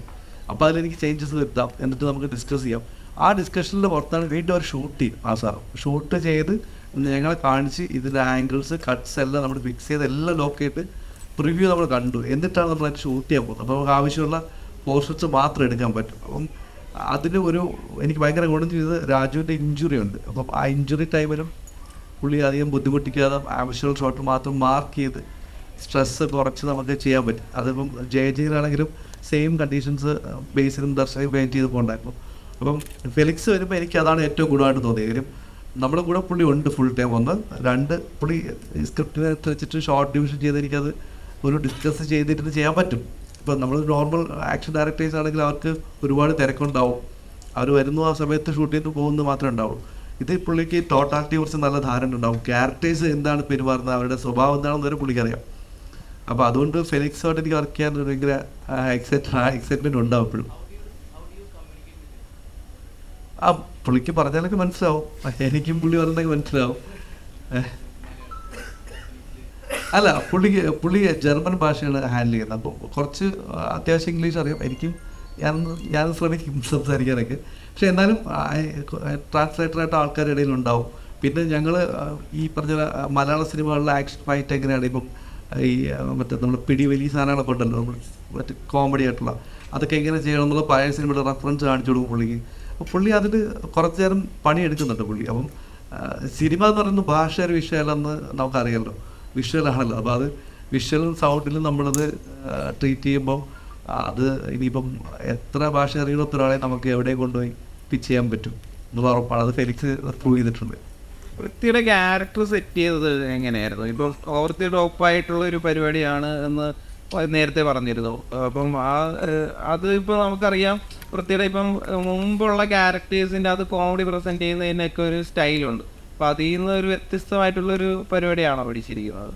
അപ്പോൾ അതിലെനിക്ക് ചേഞ്ചസ് വരുത്താം, എന്നിട്ട് നമുക്ക് ഡിസ്കസ് ചെയ്യാം. ആ ഡിസ്കഷനിൽ പുറത്താണ് വീണ്ടും അവർ ഷൂട്ട് ചെയ്യും. ആ സാർ ഷൂട്ട് ചെയ്ത് ഞങ്ങളെ കാണിച്ച് ഇതിൻ്റെ ആംഗിൾസ് കട്ട്സ് എല്ലാം നമ്മൾ ഫിക്സ് ചെയ്ത് എല്ലാം ലോക്ക് ചെയ്തിട്ട് പ്രിവ്യൂ നമ്മൾ കണ്ടു. എന്നിട്ടാണ് നമ്മൾ അതിന് ഷൂട്ട് ചെയ്യാൻ പോകുന്നത്. അപ്പോൾ നമുക്ക് ആവശ്യമുള്ള പോർഷൻസ് മാത്രം എടുക്കാൻ പറ്റും. അപ്പം അതിന് എനിക്ക് ഭയങ്കര ഗുണം ചെയ്തത് രാജുവിൻ്റെ ഇഞ്ചുറി ഉണ്ട്. അപ്പം ആ ഇഞ്ചുറി ടൈമിലും പുള്ളി അധികം ബുദ്ധിമുട്ടിക്കാതെ ആവശ്യമുള്ള ഷോട്ട് മാത്രം മാർക്ക് ചെയ്ത് സ്ട്രെസ്സ് കുറച്ച് നമുക്ക് ചെയ്യാൻ പറ്റും. അതിപ്പം ജയജയിലാണെങ്കിലും സെയിം കണ്ടീഷൻസ് ബേസിലും ദർശനം പെയിൻറ്റ് ചെയ്ത് പോകണ്ടായിരുന്നു. അപ്പം ഫെലിക്സ് വരുമ്പോൾ എനിക്ക് അതാണ് ഏറ്റവും ഗുണമായിട്ട് തോന്നിയത്. കാര്യം നമ്മുടെ കൂടെ പുള്ളി ഉണ്ട് ഫുൾ ടൈം. 1, 2 പുള്ളി സ്ക്രിപ്റ്റിനകത്ത് വെച്ചിട്ട് ഷോർട്ട് ഡിവിഷൻ ചെയ്ത് എനിക്കത് ഒരു ഡിസ്കസ് ചെയ്തിട്ട് ചെയ്യാൻ പറ്റും. ഇപ്പോൾ നമ്മൾ നോർമൽ ആക്ഷൻ ഡയറക്ടേഴ്സ് ആണെങ്കിൽ അവർക്ക് ഒരുപാട് തിരക്കുണ്ടാവും. അവർ വരുന്നു, ആ സമയത്ത് ഷൂട്ട് ചെയ്ത് പോകുന്നത് മാത്രമേ ഉണ്ടാവും. ഇത് പുള്ളിക്ക് ടോട്ടാലിറ്റിയെ കുറിച്ച് നല്ല ധാരണ ഉണ്ടാവും. ക്യാരക്ടേഴ്സ് എന്താണ് പെരുമാറുന്നത്, അവരുടെ സ്വഭാവം എന്താണെന്ന് വരെ പുള്ളിക്കറിയാം. അപ്പോൾ അതുകൊണ്ട് ഫെലിക്സുമായിട്ട് എനിക്ക് വർക്ക് ചെയ്യാൻ ഭയങ്കര എക്സൈറ്റ്മെൻറ്റ് ഉണ്ടാവും എപ്പോഴും. പുള്ളിക്ക് പറഞ്ഞാലൊക്കെ മനസ്സിലാവും, എനിക്കും പുള്ളി പറഞ്ഞതൊക്കെ മനസ്സിലാവും. അല്ല, പുള്ളി ജർമ്മൻ ഭാഷയാണ് ഹാൻഡിൽ ചെയ്യുന്നത്. അപ്പോൾ കുറച്ച് അത്യാവശ്യം ഇംഗ്ലീഷ് അറിയാം. എനിക്കും ഞാൻ ശ്രമിക്കും സംസാരിക്കാനൊക്കെ. പക്ഷെ എന്നാലും ട്രാൻസ്ലേറ്ററായിട്ട് ആൾക്കാരുടെ ഇടയിലുണ്ടാവും. പിന്നെ ഞങ്ങൾ ഈ പറഞ്ഞ മലയാള സിനിമകളിലെ ആക്ഷൻ ഫൈറ്റ് എങ്ങനെയാണ്, ഇപ്പം ഈ മറ്റേ നമ്മൾ പിടിവലി സാധനങ്ങളൊക്കെ ഉണ്ടല്ലോ, നമ്മൾ മറ്റേ കോമഡി ആയിട്ടുള്ള അതൊക്കെ എങ്ങനെ ചെയ്യണം എന്നുള്ള പഴയ സിനിമയുടെ റെഫറൻസ് കാണിച്ചു കൊടുക്കും പുള്ളിക്ക്. അപ്പോൾ പുള്ളി അതിന് കുറച്ച് നേരം പണിയെടുക്കുന്നുണ്ട് പുള്ളി. അപ്പം സിനിമ എന്ന് പറയുന്നത് ഭാഷ ഒരു വിഷയമല്ലെന്ന് നമുക്കറിയാമല്ലോ, വിഷ്വലാണല്ലോ. അപ്പോൾ അത് വിഷ്വലും സൗണ്ടിലും നമ്മളത് ട്രീറ്റ് ചെയ്യുമ്പോൾ അത് ഇനിയിപ്പം എത്ര ഭാഷ അറിയുന്ന ഒരാളെ നമുക്ക് എവിടെയും കൊണ്ടുപോയി പിച്ച് ചെയ്യാൻ പറ്റും എന്നുള്ള ഉറപ്പാണ്. അത് ഫെലിക്സ് പ്രൂവ് ചെയ്തിട്ടുണ്ട്. വൃത്തിയുടെ ക്യാരക്ടർ സെറ്റ് ചെയ്തത് എങ്ങനെയായിരുന്നു? ഇപ്പം ഓവർത്തി ടോപ്പായിട്ടുള്ള ഒരു പരിപാടിയാണ് എന്ന് നേരത്തെ പറഞ്ഞിരുന്നു. അപ്പം അത് ഇപ്പോൾ നമുക്കറിയാം വൃത്തിയുടെ ഇപ്പം മുമ്പുള്ള ക്യാരക്ടേഴ്സിൻ്റെ അത് കോമഡി പ്രസൻറ്റ് ചെയ്യുന്നതിനൊക്കെ ഒരു സ്റ്റൈലുണ്ട്. അപ്പം അതിൽ നിന്ന് ഒരു വ്യത്യസ്തമായിട്ടുള്ളൊരു പരിപാടിയാണോ പഠിച്ചിരിക്കുന്നത്?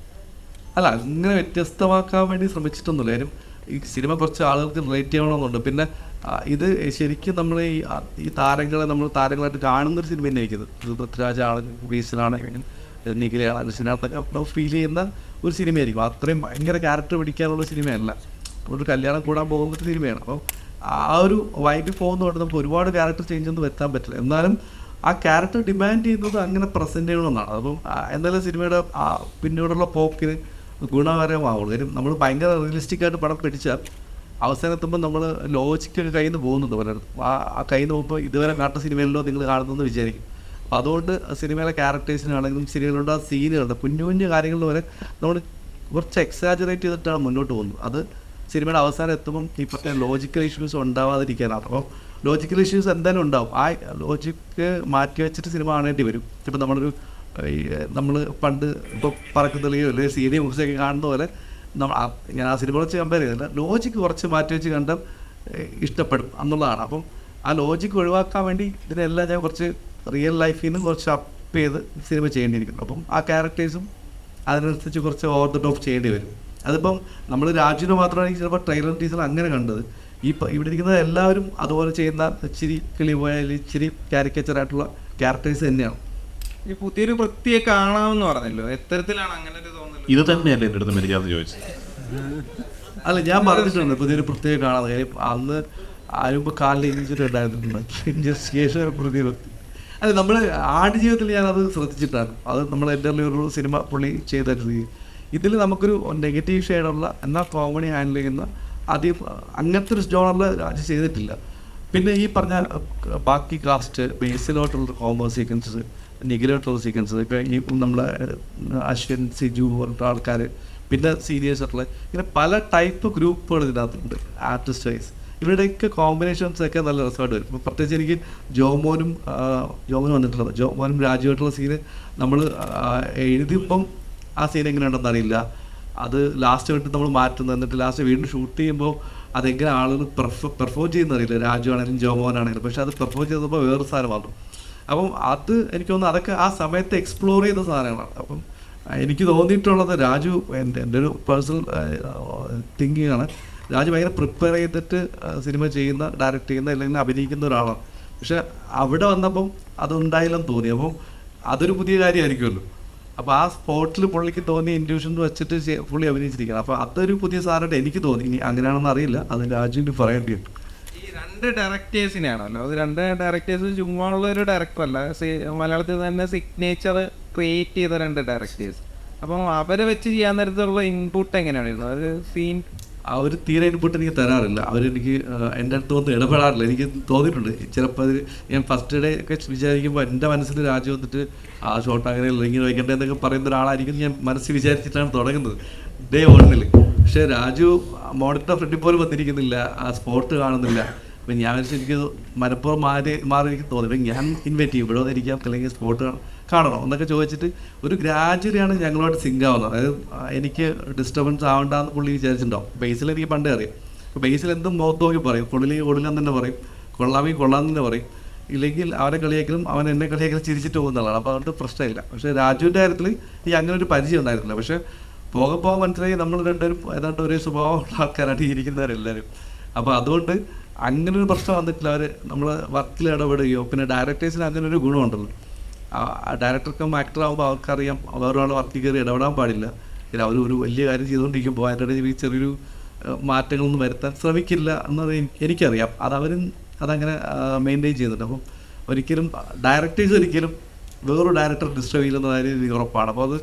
അല്ല, അങ്ങനെ വ്യത്യസ്തമാക്കാൻ വേണ്ടി ശ്രമിച്ചിട്ടൊന്നുമില്ല. കാര്യം ഈ സിനിമ കുറച്ച് ആളുകൾക്ക് റിലേറ്റ് ചെയ്യണമെന്നുണ്ട്. പിന്നെ ഇത് ശരിക്കും നമ്മൾ ഈ താരങ്ങളായിട്ട് കാണുന്നൊരു സിനിമ തന്നെ ആയിരിക്കുന്നത്. ഇത് പൃഥ്വിരാജ് ബീസിലാണെങ്കിലും നിഖിലാണ് സിനിമത്തൊക്കെ ഫീൽ ചെയ്യുന്ന ഒരു സിനിമയായിരിക്കും. അത്രയും ഭയങ്കര ക്യാരക്ടർ പിടിക്കാനുള്ള സിനിമയല്ല, ഒരു കല്യാണം കൂടാൻ പോകുന്നൊരു സിനിമയാണ്. അപ്പോൾ ആ ഒരു വൈബിൽ പോകുന്നതുകൊണ്ട് നമുക്ക് ഒരുപാട് ക്യാരക്ടർ ചേഞ്ച് ഒന്നും വരുത്താൻ പറ്റില്ല. എന്നാലും ആ ക്യാരക്ടർ ഡിമാൻഡ് ചെയ്യുന്നത് അങ്ങനെ പ്രസൻറ്റ് ചെയ്യണമെന്നാണ്. അപ്പം എന്നാലും സിനിമയുടെ പിന്നീടുള്ള പോക്കിന് ഗുണകരമാവുള്ളൂ. കാര്യം നമ്മൾ ഭയങ്കര റിയലിസ്റ്റിക്കായിട്ട് പടം പിടിച്ചാൽ അവസാനത്തുമ്പോൾ നമ്മൾ ലോജിക്കൊക്കെ കയ്യിൽ നിന്ന് പോകുന്നുണ്ട് പലയിടത്തും. ആ കയ്യിൽ നിന്ന് പോകുമ്പോൾ ഇതുവരെ കാണുന്ന സിനിമയിലോ നിങ്ങൾ കാണുന്നതെന്ന് വിചാരിക്കും. അപ്പോൾ അതുകൊണ്ട് സിനിമയിലെ ക്യാരക്ടേഴ്സിനാണെങ്കിലും സിനിമയിലുള്ള ആ സീനുകളുടെ കുഞ്ഞു കുഞ്ഞു കാര്യങ്ങളിൽ വരെ നമ്മൾ കുറച്ച് എക്സാജറേറ്റ് ചെയ്തിട്ടാണ് മുന്നോട്ട് പോകുന്നത്. അത് സിനിമയുടെ അവസാനം എത്തുമ്പം ഇപ്പോഴത്തെ ലോജിക്കൽ ഇഷ്യൂസ് ഉണ്ടാവാതിരിക്കാനാണ്. അപ്പോൾ ലോജിക്കൽ ഇഷ്യൂസ് എന്തായാലും ഉണ്ടാവും. ആ ലോജിക്ക് മാറ്റി വെച്ചിട്ട് സിനിമ കാണേണ്ടി വരും. ഇപ്പം നമ്മൾ പണ്ട് ഇപ്പോൾ പറക്കുന്നളിയോ അല്ലെങ്കിൽ സീനിയർ മൂവ്സൊക്കെ കാണുന്ന പോലെ ഞാൻ ആ സിനിമ വെച്ച് കമ്പയർ ചെയ്തില്ല, ലോജിക്ക് കുറച്ച് മാറ്റി വെച്ച് കണ്ടാൽ ഇഷ്ടപ്പെടും എന്നുള്ളതാണ്. അപ്പം ആ ലോജിക്ക് ഒഴിവാക്കാൻ വേണ്ടി ഇതിനെല്ലാം ഞാൻ കുറച്ച് റിയൽ ലൈഫിൽ നിന്ന് കുറച്ച് അപ്പ് ചെയ്ത് സിനിമ ചെയ്യേണ്ടിയിരിക്കുന്നു. അപ്പം ആ ക്യാരക്ടേഴ്സും അതിനനുസരിച്ച് കുറച്ച് ഓവർ ദ ടോപ്പ് ചെയ്യേണ്ടി വരും. അതിപ്പം നമ്മൾ രാജുവിന് മാത്രമാണെങ്കിൽ ചിലപ്പോൾ ട്രെയിലർ ടീസർ അങ്ങനെ കണ്ടത്. ഇവിടെ ഇരിക്കുന്ന എല്ലാവരും അതുപോലെ ചെയ്യുന്ന ഇച്ചിരി കിളി പോയാൽ ഇച്ചിരി കാരിക്കേച്ചറായിട്ടുള്ള ക്യാരക്ടേഴ്സ് തന്നെയാണ്. ഈ പുതിയൊരു വൃത്തിയെ കാണാമെന്ന് പറഞ്ഞല്ലോ, എത്തരത്തിലാണ് അങ്ങനെ ഒരു തോന്നൽ? ഇത് തന്നെയല്ലേ എൻ്റെ അടുത്ത് മെരിക്കാതെ ചോദിച്ചത്? അല്ല, ഞാൻ പറഞ്ഞിട്ടുണ്ട് പുതിയൊരു പ്രത്യേകം കാണാതെ. കാര്യം അന്ന് ആരുമ്പോൾ കാലിൽ ഇഞ്ചുറി ഉണ്ടായിരുന്നിട്ടുണ്ട്, ശേഷം പുതിയ വൃത്തി. അല്ല, നമ്മൾ ആടുജീവിതത്തിൽ ഞാനത് ശ്രദ്ധിച്ചിട്ടാണ്. അത് നമ്മൾ എൻ്റെ ഒരു സിനിമ പുള്ളി ചെയ്തിട്ട് ഇതിൽ നമുക്കൊരു നെഗറ്റീവ് ഷെയ്ഡുള്ള എന്നാൽ കോമഡി ഹാൻഡിൽ ചെയ്യുന്ന ആദ്യം അങ്ങനത്തെ ഒരു ജോണറിൽ രാജ് ചെയ്തിട്ടില്ല. പിന്നെ ഈ പറഞ്ഞ ബാക്കി കാസ്റ്റ് ബേസിലോട്ടുള്ള കോമോ സീക്വൻസസ്, നിഖിലോട്ടുള്ള സീക്വൻസസ്, ഇപ്പോൾ ഈ നമ്മളെ അശ്വിൻ, സിജു പോലത്തെ ആൾക്കാർ, പിന്നെ സീരിയസ് ആയിട്ടുള്ള ഇങ്ങനെ പല ടൈപ്പ് ഗ്രൂപ്പുകൾ ഇതിനകത്തുണ്ട്. ആർട്ടിസ്റ്റ് വൈസ് ഇവരുടെയൊക്കെ കോമ്പിനേഷൻസൊക്കെ നല്ല രസമായിട്ട് വരും. ഇപ്പോൾ പ്രത്യേകിച്ച് എനിക്ക് ജോമോനും വന്നിട്ടുള്ളത്, ജോമോനും രാജുവായിട്ടുള്ള സീന് നമ്മൾ എഴുതിയപ്പം ആ സീൻ എങ്ങനെയുണ്ടെന്ന് അറിയില്ല. അത് ലാസ്റ്റ് വിട്ട് നമ്മൾ മാറ്റുന്നത്, എന്നിട്ട് ലാസ്റ്റ് വീണ്ടും ഷൂട്ട് ചെയ്യുമ്പോൾ അതെങ്ങനെ ആളുകൾ പെർഫോം ചെയ്യുന്നറിയില്ല, രാജു ആണെങ്കിലും ജോമോനാണെങ്കിലും. പക്ഷെ അത് പെർഫോം ചെയ്തപ്പോൾ വേറൊരു സാധനം വന്നു. അപ്പം അത് എനിക്ക് തോന്നുന്നു അതൊക്കെ ആ സമയത്ത് എക്സ്പ്ലോർ ചെയ്ത സാധനങ്ങളാണ്. അപ്പം എനിക്ക് തോന്നിയിട്ടുള്ളത് രാജു, എൻ്റെ ഒരു പേഴ്സണൽ തിങ്കിങ് ആണ്, രാജു ഭയങ്കര പ്രിപ്പയർ ചെയ്തിട്ട് സിനിമ ചെയ്യുന്ന, ഡയറക്റ്റ് ചെയ്യുന്ന അല്ലെങ്കിൽ അഭിനയിക്കുന്ന ഒരാളാണ്. പക്ഷെ അവിടെ വന്നപ്പം അതുണ്ടായില്ലെന്ന് തോന്നി. അപ്പം അതൊരു പുതിയ കാര്യമായിരിക്കുമല്ലോ. അപ്പോൾ ആ സ്പോട്ടിൽ പുള്ളിക്ക് തോന്നിയ ഇൻഡ്യൂഷൻ വെച്ചിട്ട് പുള്ളി അഭിനയിച്ചിരിക്കണം. അപ്പോൾ അതൊരു പുതിയ സാധനമായിട്ട് എനിക്ക് തോന്നി. ഇനി അങ്ങനെയാണെന്ന് അറിയില്ല, അത് രാജുവിന് പറയേണ്ടി വരും. ഈ രണ്ട് ഡയറക്ടേഴ്സിനാണല്ലോ, അത് രണ്ട് ഡയറക്ടേഴ്സ് ചുമ്മാ ഉള്ള ഒരു ഡയറക്ടറല്ല, മലയാളത്തിൽ തന്നെ സിഗ്നേച്ചർ ക്രിയേറ്റ് ചെയ്ത രണ്ട് ഡയറക്ടേഴ്സ്. അപ്പം അവരെ വെച്ച് ചെയ്യാൻ നേരത്തുള്ള ഇൻപുട്ട് എങ്ങനെയായിരുന്നു? അത് സീൻ അവർ തീരെ ഇൻപുട്ട് എനിക്ക് തരാറില്ല. അവരെനിക്ക് എൻ്റെ അടുത്ത് വന്ന് ഇടപെടാറില്ല. എനിക്ക് തോന്നിയിട്ടുണ്ട് ചിലപ്പോൾ അത് ഞാൻ ഫസ്റ്റ് ഡേ ഒക്കെ വിചാരിക്കുമ്പോൾ എൻ്റെ മനസ്സിൽ രാജു വന്നിട്ട് ആ ഷോട്ട് അങ്ങനെ ഇങ്ങനെ വയ്ക്കേണ്ടതെന്നൊക്കെ പറയുന്ന ഒരാളായിരിക്കും ഞാൻ മനസ്സിൽ വിചാരിച്ചിട്ടാണ് തുടങ്ങുന്നത് ഡേ 1. പക്ഷേ രാജു മോണിറ്റർ ഫ്രണ്ടിൽ പോലും വന്നിരിക്കുന്നില്ല, ആ സ്പോട്ട് കാണുന്നില്ല. അപ്പം ഞാൻ വിചാരിച്ചു എനിക്ക് മനപ്പുറം മാറി എനിക്ക് തോന്നി. അപ്പം ഞാൻ ഇൻവൈറ്റ് ചെയ്യും, ഇവിടെ വന്നിരിക്കാം അല്ലെങ്കിൽ സ്പോട്ട് കാണണോ എന്നൊക്കെ ചോദിച്ചിട്ട് ഒരു ഗ്രാജുവലിയാണ് ഞങ്ങളുമായിട്ട് സിങ്ക് ആവുന്നത്. അതായത് എനിക്ക് ഡിസ്റ്റർബൻസ് ആവണ്ടെന്ന് പുള്ളി വിചാരിച്ചിട്ടുണ്ടാവും. ബേസിൽ എനിക്ക് പണ്ടേ അറിയാം. അപ്പോൾ ബേസിൽ എന്തും മുഖത്ത് നോക്കി പറയും, കൊള്ളില്ലെന്ന് തന്നെ പറയും, കൊള്ളാമെങ്കിൽ കൊള്ളാമെന്ന് തന്നെ പറയും, ഇല്ലെങ്കിൽ അവനെ കളിയാക്കലും അവൻ എന്നെ കളിയാക്കലും ചിരിച്ചിട്ട് പോകുന്നതാണ്. അപ്പോൾ അതുകൊണ്ട് പ്രശ്നമില്ല. പക്ഷേ രാജുവിൻ്റെ കാര്യത്തിൽ ഈ അങ്ങനെ ഒരു പരിചയം ഉണ്ടായിരുന്നില്ല. പക്ഷേ പോകാൻ മനസ്സിലായി നമ്മൾ രണ്ടുപേരും ഏതാണ്ട് ഒരേ സ്വഭാവമുള്ള ആൾക്കാരാണ് ഇരിക്കുന്നവരെല്ലാവരും. അപ്പോൾ അതുകൊണ്ട് അങ്ങനെ ഒരു പ്രശ്നം വന്നിട്ടില്ല. അവർ നമ്മൾ വർക്കിൽ ഇടപെടുകയോ, പിന്നെ ഡയറക്ടേഴ്സിന് അങ്ങനെ ഒരു ഗുണമുണ്ടല്ലോ, ഡയറക്ടർക്കും ആക്ടർ ആകുമ്പോൾ അവർക്കറിയാം വേറൊരാൾ വർക്കിൽ കയറി ഇടപെടാൻ പാടില്ല. പിന്നെ അവർ ഒരു വലിയ കാര്യം ചെയ്തുകൊണ്ടിരിക്കുമ്പോൾ അതിൻ്റെ ഇടയിൽ ഈ ചെറിയൊരു മാറ്റങ്ങളൊന്നും വരുത്താൻ ശ്രമിക്കില്ല എന്നത് എനിക്കറിയാം. അതങ്ങനെ മെയിൻറ്റെയിൻ ചെയ്യുന്നുണ്ട്. അപ്പം ഒരിക്കലും ഡയറക്ടേഴ്സ് ഒരിക്കലും വേറൊരു ഡയറക്ടർ ഡിസ്റ്റർബ് ചെയ്യില്ലെന്ന കാര്യം എനിക്ക് ഉറപ്പാണ്. അപ്പോൾ അത്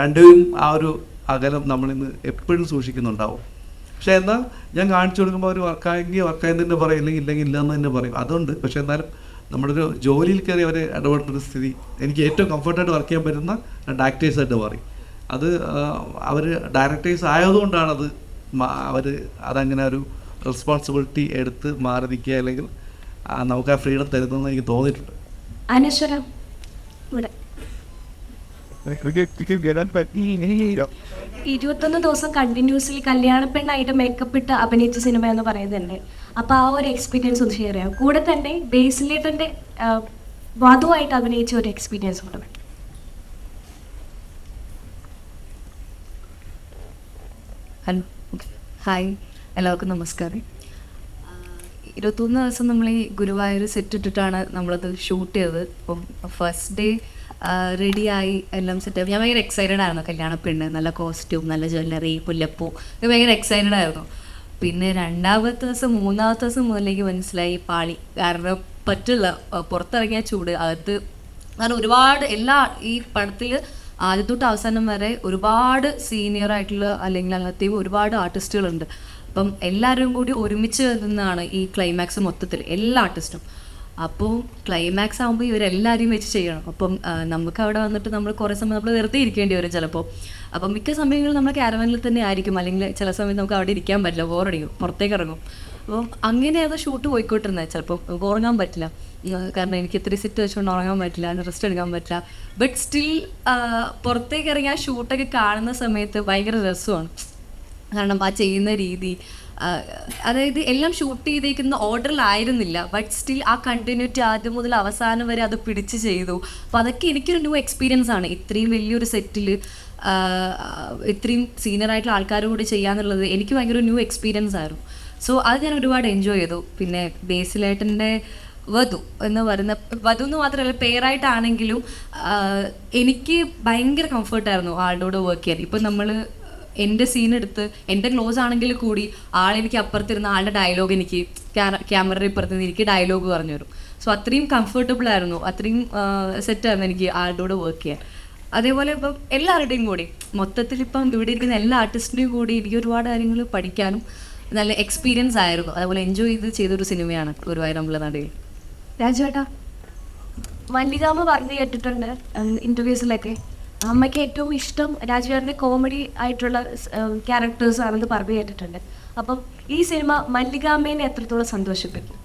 രണ്ടുപേരും ആ ഒരു അകലം നമ്മളിന്ന് എപ്പോഴും സൂക്ഷിക്കുന്നുണ്ടാവും. പക്ഷേ എന്നാൽ ഞാൻ കാണിച്ചു കൊടുക്കുമ്പോൾ അവർ വർക്കായെങ്കിൽ തന്നെ പറയും, ഇല്ലെങ്കിൽ ഇല്ലയെന്ന് തന്നെ പറയും. അതുണ്ട്. പക്ഷേ എന്നാലും നമ്മുടെ ഒരു ജോലിയിൽ കയറി അവരെ ഇടപെടുന്നൊരു സ്ഥിതി എനിക്ക് ഏറ്റവും കംഫർട്ടായിട്ട് വർക്ക് ചെയ്യാൻ പറ്റുന്ന ആക്ടേഴ്സായിട്ട് പറയും. അത് അവർ ഡയറക്ടേഴ്സ് ആയതുകൊണ്ടാണ് അവർ അതങ്ങനെ ഒരു റെസ്പോൺസിബിലിറ്റി എടുത്ത് മാറി നിൽക്കുക, അല്ലെങ്കിൽ നമുക്ക് ആ ഫ്രീഡം തരുന്നതെന്ന് എനിക്ക് തോന്നിയിട്ടുണ്ട്. അനശ്വര ഇവിടെ 21 ദിവസം കണ്ടിന്യൂസ്ലി കല്യാണ പെണ്ണായിട്ട് മേക്കപ്പ് ഇട്ട് അഭിനയിച്ച സിനിമ എന്ന് പറയുന്നുണ്ട്. അപ്പോൾ ആ ഒരു എക്സ്പീരിയൻസ് ഒന്ന് ഷെയർ ചെയ്യാം. കൂടെ തന്നെ ബേസിലേട്ടൻ്റെ വധുവായിട്ട് അഭിനയിച്ച ഒരു എക്സ്പീരിയൻസ് കൂടെ വേണം. ഹലോ, ഹായ്, എല്ലാവർക്കും നമസ്കാരം. 21 ദിവസം നമ്മൾ ഈ ഗുരുവായൂർ സെറ്റ് ഇട്ടിട്ടാണ് നമ്മളത് ഷൂട്ട് ചെയ്തത്. അപ്പം ഫസ്റ്റ് ഡേ റെഡിയായി എല്ലാം സെറ്റായി. ഞാൻ ഭയങ്കര എക്സൈറ്റഡ് ആയിരുന്നു. കല്യാണ പെണ്ണ്, നല്ല കോസ്റ്റ്യൂം, നല്ല ജ്വല്ലറി, പുല്ലപ്പൂ, ഇത് ഭയങ്കര എക്സൈറ്റഡ് ആയിരുന്നു. പിന്നെ 2ാമത്തെ ദിവസം 3ാമത്തെ ദിവസം മുതലേക്ക് മനസ്സിലായി പാളി. കാരണം പറ്റില്ല, പുറത്തിറങ്ങിയ ചൂട് അകത്ത്. കാരണം ഒരുപാട് ഈ പടത്തിൽ ആദ്യം തൊട്ട് അവസാനം വരെ ഒരുപാട് സീനിയർ ആയിട്ടുള്ള അല്ലെങ്കിൽ അങ്ങനത്തെയും ഒരുപാട് ആർട്ടിസ്റ്റുകളുണ്ട്. അപ്പം എല്ലാവരും കൂടി ഒരുമിച്ച് നിന്നാണ് ഈ ക്ലൈമാക്സ് മൊത്തത്തിൽ എല്ലാ ആർട്ടിസ്റ്റും. അപ്പോൾ ക്ലൈമാക്സ് ആകുമ്പോൾ ഇവരെല്ലാവരെയും വെച്ച് ചെയ്യണം. അപ്പം നമുക്ക് അവിടെ വന്നിട്ട് നമ്മൾ കുറേ സമയം നമ്മൾ വെറുതെ ഇരിക്കേണ്ടി വരും ചിലപ്പോൾ. അപ്പം മിക്ക സമയങ്ങളിൽ നമ്മൾ ക്യാരവനിൽ തന്നെ ആയിരിക്കും, അല്ലെങ്കിൽ ചില സമയത്ത് നമുക്ക് അവിടെ ഇരിക്കാൻ പറ്റില്ല, ബോറടിക്കും, പുറത്തേക്ക് ഇറങ്ങും. അപ്പം അങ്ങനെയാണ് ഷൂട്ട് പോയിക്കൊണ്ടിരുന്നത്. ചിലപ്പോൾ ഉറങ്ങാൻ പറ്റില്ല, കാരണം എനിക്ക് ഇത്തിരി സെറ്റ് വെച്ചുകൊണ്ട് ഉറങ്ങാൻ പറ്റില്ല, റെസ്റ്റ് എടുക്കാൻ പറ്റില്ല. ബട്ട് സ്റ്റിൽ പുറത്തേക്ക് ഇറങ്ങി ആ ഷൂട്ടൊക്കെ കാണുന്ന സമയത്ത് ഭയങ്കര രസമാണ്. കാരണം ആ ചെയ്യുന്ന രീതി, അതായത് എല്ലാം ഷൂട്ട് ചെയ്തേക്കുന്ന ഓർഡറിലായിരുന്നില്ല, ബട്ട് സ്റ്റിൽ ആ കണ്ടിന്യൂറ്റി ആദ്യം മുതൽ അവസാനം വരെ അത് പിടിച്ച് ചെയ്തു. അപ്പോൾ അതൊക്കെ എനിക്കൊരു ന്യൂ എക്സ്പീരിയൻസ് ആണ്. ഇത്രയും വലിയൊരു സെറ്റിൽ ഇത്രയും സീനിയർ ആയിട്ടുള്ള ആൾക്കാരും കൂടി ചെയ്യാന്നുള്ളത് എനിക്ക് ഭയങ്കര ന്യൂ എക്സ്പീരിയൻസ് ആയിരുന്നു. സോ അത് ഞാൻ ഒരുപാട് എൻജോയ് ചെയ്തു. പിന്നെ ബേസിലേട്ടൻ്റെ വധു എന്ന് പറയുന്ന, വധു എന്ന് മാത്രമല്ല പേരായിട്ടാണെങ്കിലും എനിക്ക് ഭയങ്കര കംഫർട്ടായിരുന്നു ആളുടെ കൂടെ വർക്ക് ചെയ്യാൻ. ഇപ്പം നമ്മൾ എൻ്റെ സീനെടുത്ത് എൻ്റെ ക്ലോസ് ആണെങ്കിൽ കൂടി ആളെനിക്ക് അപ്പുറത്തിരുന്ന ആളുടെ ഡയലോഗ് എനിക്ക് ക്യാമറയുടെ ഇപ്പുറത്ത് എനിക്ക് ഡയലോഗ് പറഞ്ഞു തരും. സോ അത്രയും കംഫർട്ടബിൾ ആയിരുന്നു, അത്രയും സെറ്റായിരുന്നു എനിക്ക് ആളുടെ കൂടെ വർക്ക് ചെയ്യാൻ. അതേപോലെ ഇപ്പം എല്ലാവരുടെയും കൂടി മൊത്തത്തിൽ ഇപ്പം ഇവിടെ ഇരിക്കുന്ന എല്ലാ ആർട്ടിസ്റ്റിൻ്റെയും കൂടി എനിക്ക് ഒരുപാട് കാര്യങ്ങൾ പഠിക്കാനും നല്ല എക്സ്പീരിയൻസ് ആയിരുന്നു. അതേപോലെ എൻജോയ് ചെയ്തൊരു സിനിമയാണ് ഗുരുവായൂർ അമ്പലനടയിൽ. രാജുവേട്ടാ, മല്ലികാമ്മ പറഞ്ഞു കേട്ടിട്ടുണ്ട് ഇൻ്റർവ്യൂസിലൊക്കെ, അമ്മയ്ക്ക് ഏറ്റവും ഇഷ്ടം രാജുവേട്ടൻ്റെ കോമഡി ആയിട്ടുള്ള ക്യാരക്ടേഴ്സ് ആണെന്ന് പറഞ്ഞു കേട്ടിട്ടുണ്ട്. അപ്പം ഈ സിനിമ മല്ലികാമ്മേനെ എത്രത്തോളം സന്തോഷിപ്പിക്കും?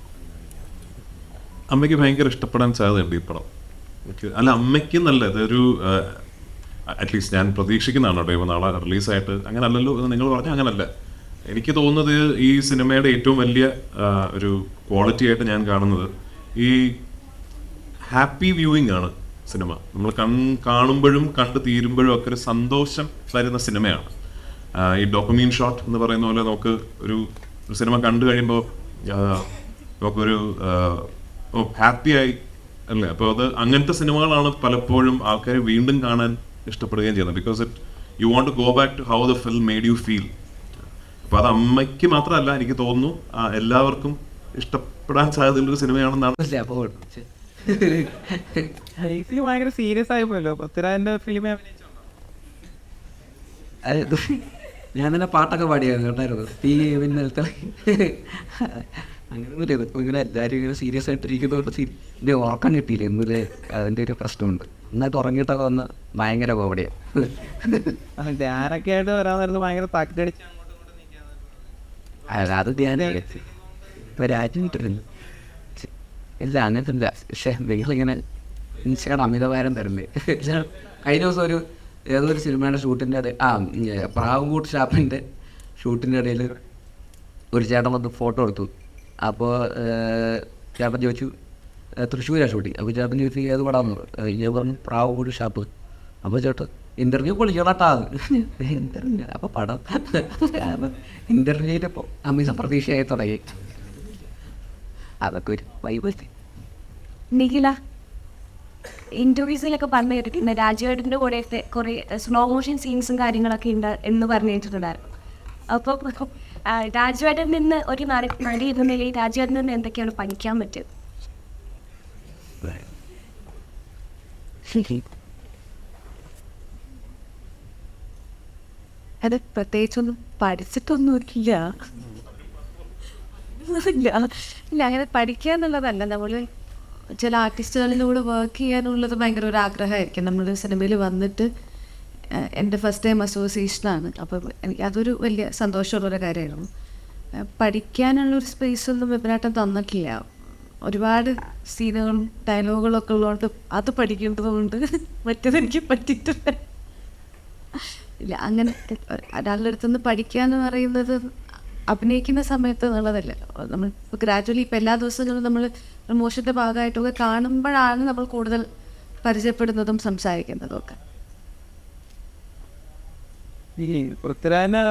അമ്മയ്ക്ക് ഭയങ്കര ഇഷ്ടപ്പെടാൻ സാധ്യതയുണ്ട് ഈ പടം. അല്ല, അമ്മയ്ക്ക് നല്ല ഇതൊരു അറ്റ്ലീസ്റ്റ് ഞാൻ പ്രതീക്ഷിക്കുന്നതാണ് കേട്ടോ. ഇപ്പോൾ നാളെ റിലീസായിട്ട് അങ്ങനെ അല്ലല്ലോ എന്ന് നിങ്ങൾ പറഞ്ഞാൽ അങ്ങനല്ല. എനിക്ക് തോന്നുന്നത് ഈ സിനിമയുടെ ഏറ്റവും വലിയ ഒരു ക്വാളിറ്റി ആയിട്ട് ഞാൻ കാണുന്നത് ഈ ഹാപ്പി വ്യൂയിങ് ആണ് സിനിമ. നമ്മൾ കാണുമ്പോഴും കണ്ടു തീരുമ്പോഴും ഒക്കെ ഒരു സന്തോഷം തരുന്ന സിനിമയാണ്. ഈ ഡോപ്പമീൻ ഷോട്ട് എന്ന് പറയുന്ന പോലെ നമുക്ക് ഒരു സിനിമ കണ്ടു കഴിയുമ്പോൾ നമുക്കൊരു ഹാപ്പിയായി അല്ലേ. അപ്പോൾ അത് അങ്ങനത്തെ സിനിമകളാണ് പലപ്പോഴും ആൾക്കാർ വീണ്ടും കാണാൻ ഇഷ്ടപ്പെടുകയും ചെയ്യുന്നത്. Because you want to go back to how the film made you feel. അപ്പോൾ അത് അമ്മയ്ക്ക് മാത്രമല്ല, എനിക്ക് തോന്നുന്നു എല്ലാവർക്കും ഇഷ്ടപ്പെടാൻ സാധ്യതയുള്ളൊരു സിനിമയാണെന്നാണ്. ഭയങ്കര സീരിയസ് ആയി പോയല്ലോ. പൃഥ്വിരാജിന്റെ ഫിലിമേ ഞാൻ തന്നെ പാട്ടൊക്കെ പാടിയായിരുന്നു കേട്ടായിരുന്നു. പിന്നലത്തെ അങ്ങനെ ഇങ്ങനെ എല്ലാവരും ഇങ്ങനെ സീരിയസ് ആയിട്ടിരിക്കുന്നതുകൊണ്ട് ഇത് ഉറക്കം കിട്ടിയില്ല ഇന്നലെ. അതിൻ്റെ ഒരു പ്രശ്നമുണ്ട്. നന്നായിട്ട് ഉറങ്ങിയിട്ടൊക്കെ വന്ന് ഭയങ്കര കോമഡിയാണ്. ധ്യാനൊക്കെ ആയിട്ട് വരാൻ ഭയങ്കര തക്കടിച്ച് അത് ധ്യാന ഇപ്പം രാജ്യം കിട്ടുന്നില്ല. ഇല്ല അങ്ങനത്തെ ഇല്ല. പക്ഷേ നിങ്ങളിങ്ങനെ ഇൻസ്റ്റഗ്രാം അമിതഭാരം തരുന്നത്. കഴിഞ്ഞ ദിവസം ഏതൊരു സിനിമയുടെ ഷൂട്ടിൻ്റെ പ്രാവുംകൂട്ട് ഷാപ്പിൻ്റെ ഷൂട്ടിൻ്റെ ഇടയിൽ ഒരു ചേട്ടൻ വന്ന് ഫോട്ടോ എടുത്തു. അപ്പോൾ ചേട്ടൻ ചോദിച്ചു തൃശ്ശൂരാണ് ഷൂട്ടിങ്. അപ്പോൾ ചേട്ടൻ ചോദിച്ചു ഏത് പടാമെന്ന്. ഞാൻ പറഞ്ഞു പ്രാവുംകൂട്ട് ഷാപ്പ്. അപ്പോൾ ചേട്ടൻ ഇൻ്റർവ്യൂ പൊളിച്ചോളാട്ടാ. ഇൻ്റർവ്യൂ അപ്പോൾ പടം ഇൻ്റർവ്യൂവിൻ്റെ അമിത പ്രതീക്ഷയായി തുടങ്ങി. അതൊക്കെ ഒരു വൈബ്. നിഖില, ഇൻ്റർവ്യൂസിലൊക്കെ പറഞ്ഞു കേട്ടിട്ടുണ്ട് രാജുവേട്ടൻ്റെ കൂടെയൊക്കെ കുറേ സ്ലോ മോഷൻ സീൻസും കാര്യങ്ങളൊക്കെ ഉണ്ട് എന്ന് പറഞ്ഞു കേട്ടിട്ടുണ്ടായിരുന്നു. അപ്പം രാജുവേട്ടനിൽ നിന്ന് ഒരു നടി എന്ന നിലയിൽ രാജുവേട്ടനിൽ നിന്ന് എന്തൊക്കെയാണ് പഠിക്കാൻ പറ്റിയത്? അത് പ്രത്യേകിച്ചൊന്നും പഠിച്ചിട്ടൊന്നുമില്ല. ഇല്ല അങ്ങനെ പഠിക്കുക എന്നുള്ളതല്ല, നമ്മൾ ചില ആർട്ടിസ്റ്റുകളുടെ കൂടെ വർക്ക് ചെയ്യാനുള്ളത് ഭയങ്കര ഒരു ആഗ്രഹമായിരിക്കും. നമ്മൾ സിനിമയിൽ വന്നിട്ട് എൻ്റെ ഫസ്റ്റ് ടൈം അസോസിയേഷനാണ്, അപ്പം എനിക്ക് അതൊരു വലിയ സന്തോഷമുള്ളൊരു കാര്യമായിരുന്നു. പഠിക്കാനുള്ളൊരു സ്പേസൊന്നും വിപുലാട്ടം തന്നിട്ടില്ല. ഒരുപാട് സീനുകളും ഡയലോഗുകളൊക്കെ ഉള്ളതുകൊണ്ട് അത് പഠിക്കേണ്ടതുകൊണ്ട് മറ്റേതെനിക്ക് പറ്റിയിട്ടില്ല. ഇല്ല അങ്ങനെ ഒരാളുടെ അടുത്തുനിന്ന് പഠിക്കുക എന്ന് പറയുന്നത് അഭിനയിക്കുന്ന സമയത്ത് എന്നുള്ളതല്ല. നമ്മൾ ഇപ്പോൾ ഗ്രാജുവലി ഇപ്പോൾ എല്ലാ ദിവസങ്ങളും നമ്മൾ പ്രമോഷൻ്റെ ഭാഗമായിട്ടൊക്കെ കാണുമ്പോഴാണ് നമ്മൾ കൂടുതൽ പരിചയപ്പെടുന്നതും സംസാരിക്കുന്നതും ഒക്കെ. ഈ പൃഥ്വിരാജിനെ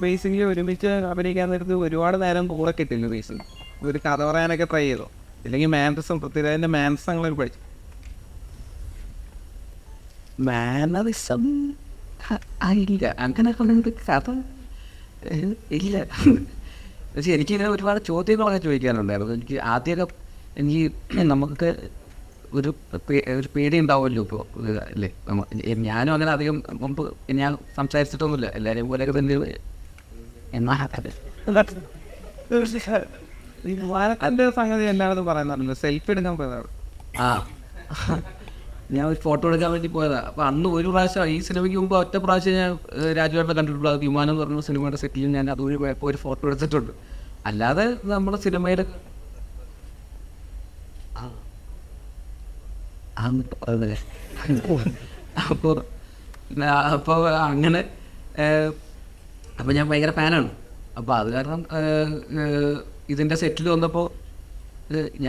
ബേസിക്കലി ഒരുമിച്ച് അഭിനയിക്കാൻ നേരത്ത് ഒരുപാട് നേരം കൂടെ കിട്ടില്ല. ബേസിക്കലി ഒരു കഥ പറയാനൊക്കെ ട്രൈ ചെയ്തോ, ഇല്ലെങ്കിൽ മാനസം പൃഥ്വിരാജിൻ്റെ മാനസങ്ങളൊക്കെ പഠിച്ചു? മാനറിസം ഇല്ല, അങ്ങനെ കഥ ഇല്ല. പക്ഷേ എനിക്കിങ്ങനെ ഒരുപാട് ചോദ്യങ്ങളൊക്കെ ചോദിക്കാനുണ്ടായിരുന്നു. എനിക്ക് ആദ്യമൊക്കെ എനിക്ക് നമുക്ക് ഒരു പേടി ഉണ്ടാവുമല്ലോ ഇപ്പോൾ അല്ലേ. ഞാനും അങ്ങനെ അധികം മുമ്പ് ഞാൻ സംസാരിച്ചിട്ടൊന്നുമില്ല, എല്ലാവരെയും പോലെയൊക്കെ തന്നെ. എൻ്റെ സംഗതി എല്ലാവരും പറയുന്നുണ്ടല്ലോ, സെൽഫി എടുക്കാൻ പോയതാണ്. ആ ഞാൻ ഒരു ഫോട്ടോ എടുക്കാൻ വേണ്ടി പോയതാണ്. അപ്പോൾ അന്ന് ഒരു പ്രാവശ്യം ഈ സിനിമയ്ക്ക് മുമ്പ് ഒറ്റ പ്രാവശ്യം ഞാൻ രാജുവേട്ടനെ കണ്ടിട്ടുള്ളൂ. അത് വിമാനം എന്ന് പറഞ്ഞ സിനിമയുടെ സെറ്റിൽ ഞാൻ അതുവഴി പോയപ്പോൾ ഒരു ഫോട്ടോ എടുത്തിട്ടുണ്ട്. അല്ലാതെ നമ്മുടെ സിനിമയുടെ അപ്പോൾ അങ്ങനെ അപ്പോൾ ഞാൻ ഭയങ്കര ഫാനാണ്. അപ്പോൾ അത് കാരണം ഇതിൻ്റെ സെറ്റിൽ വന്നപ്പോൾ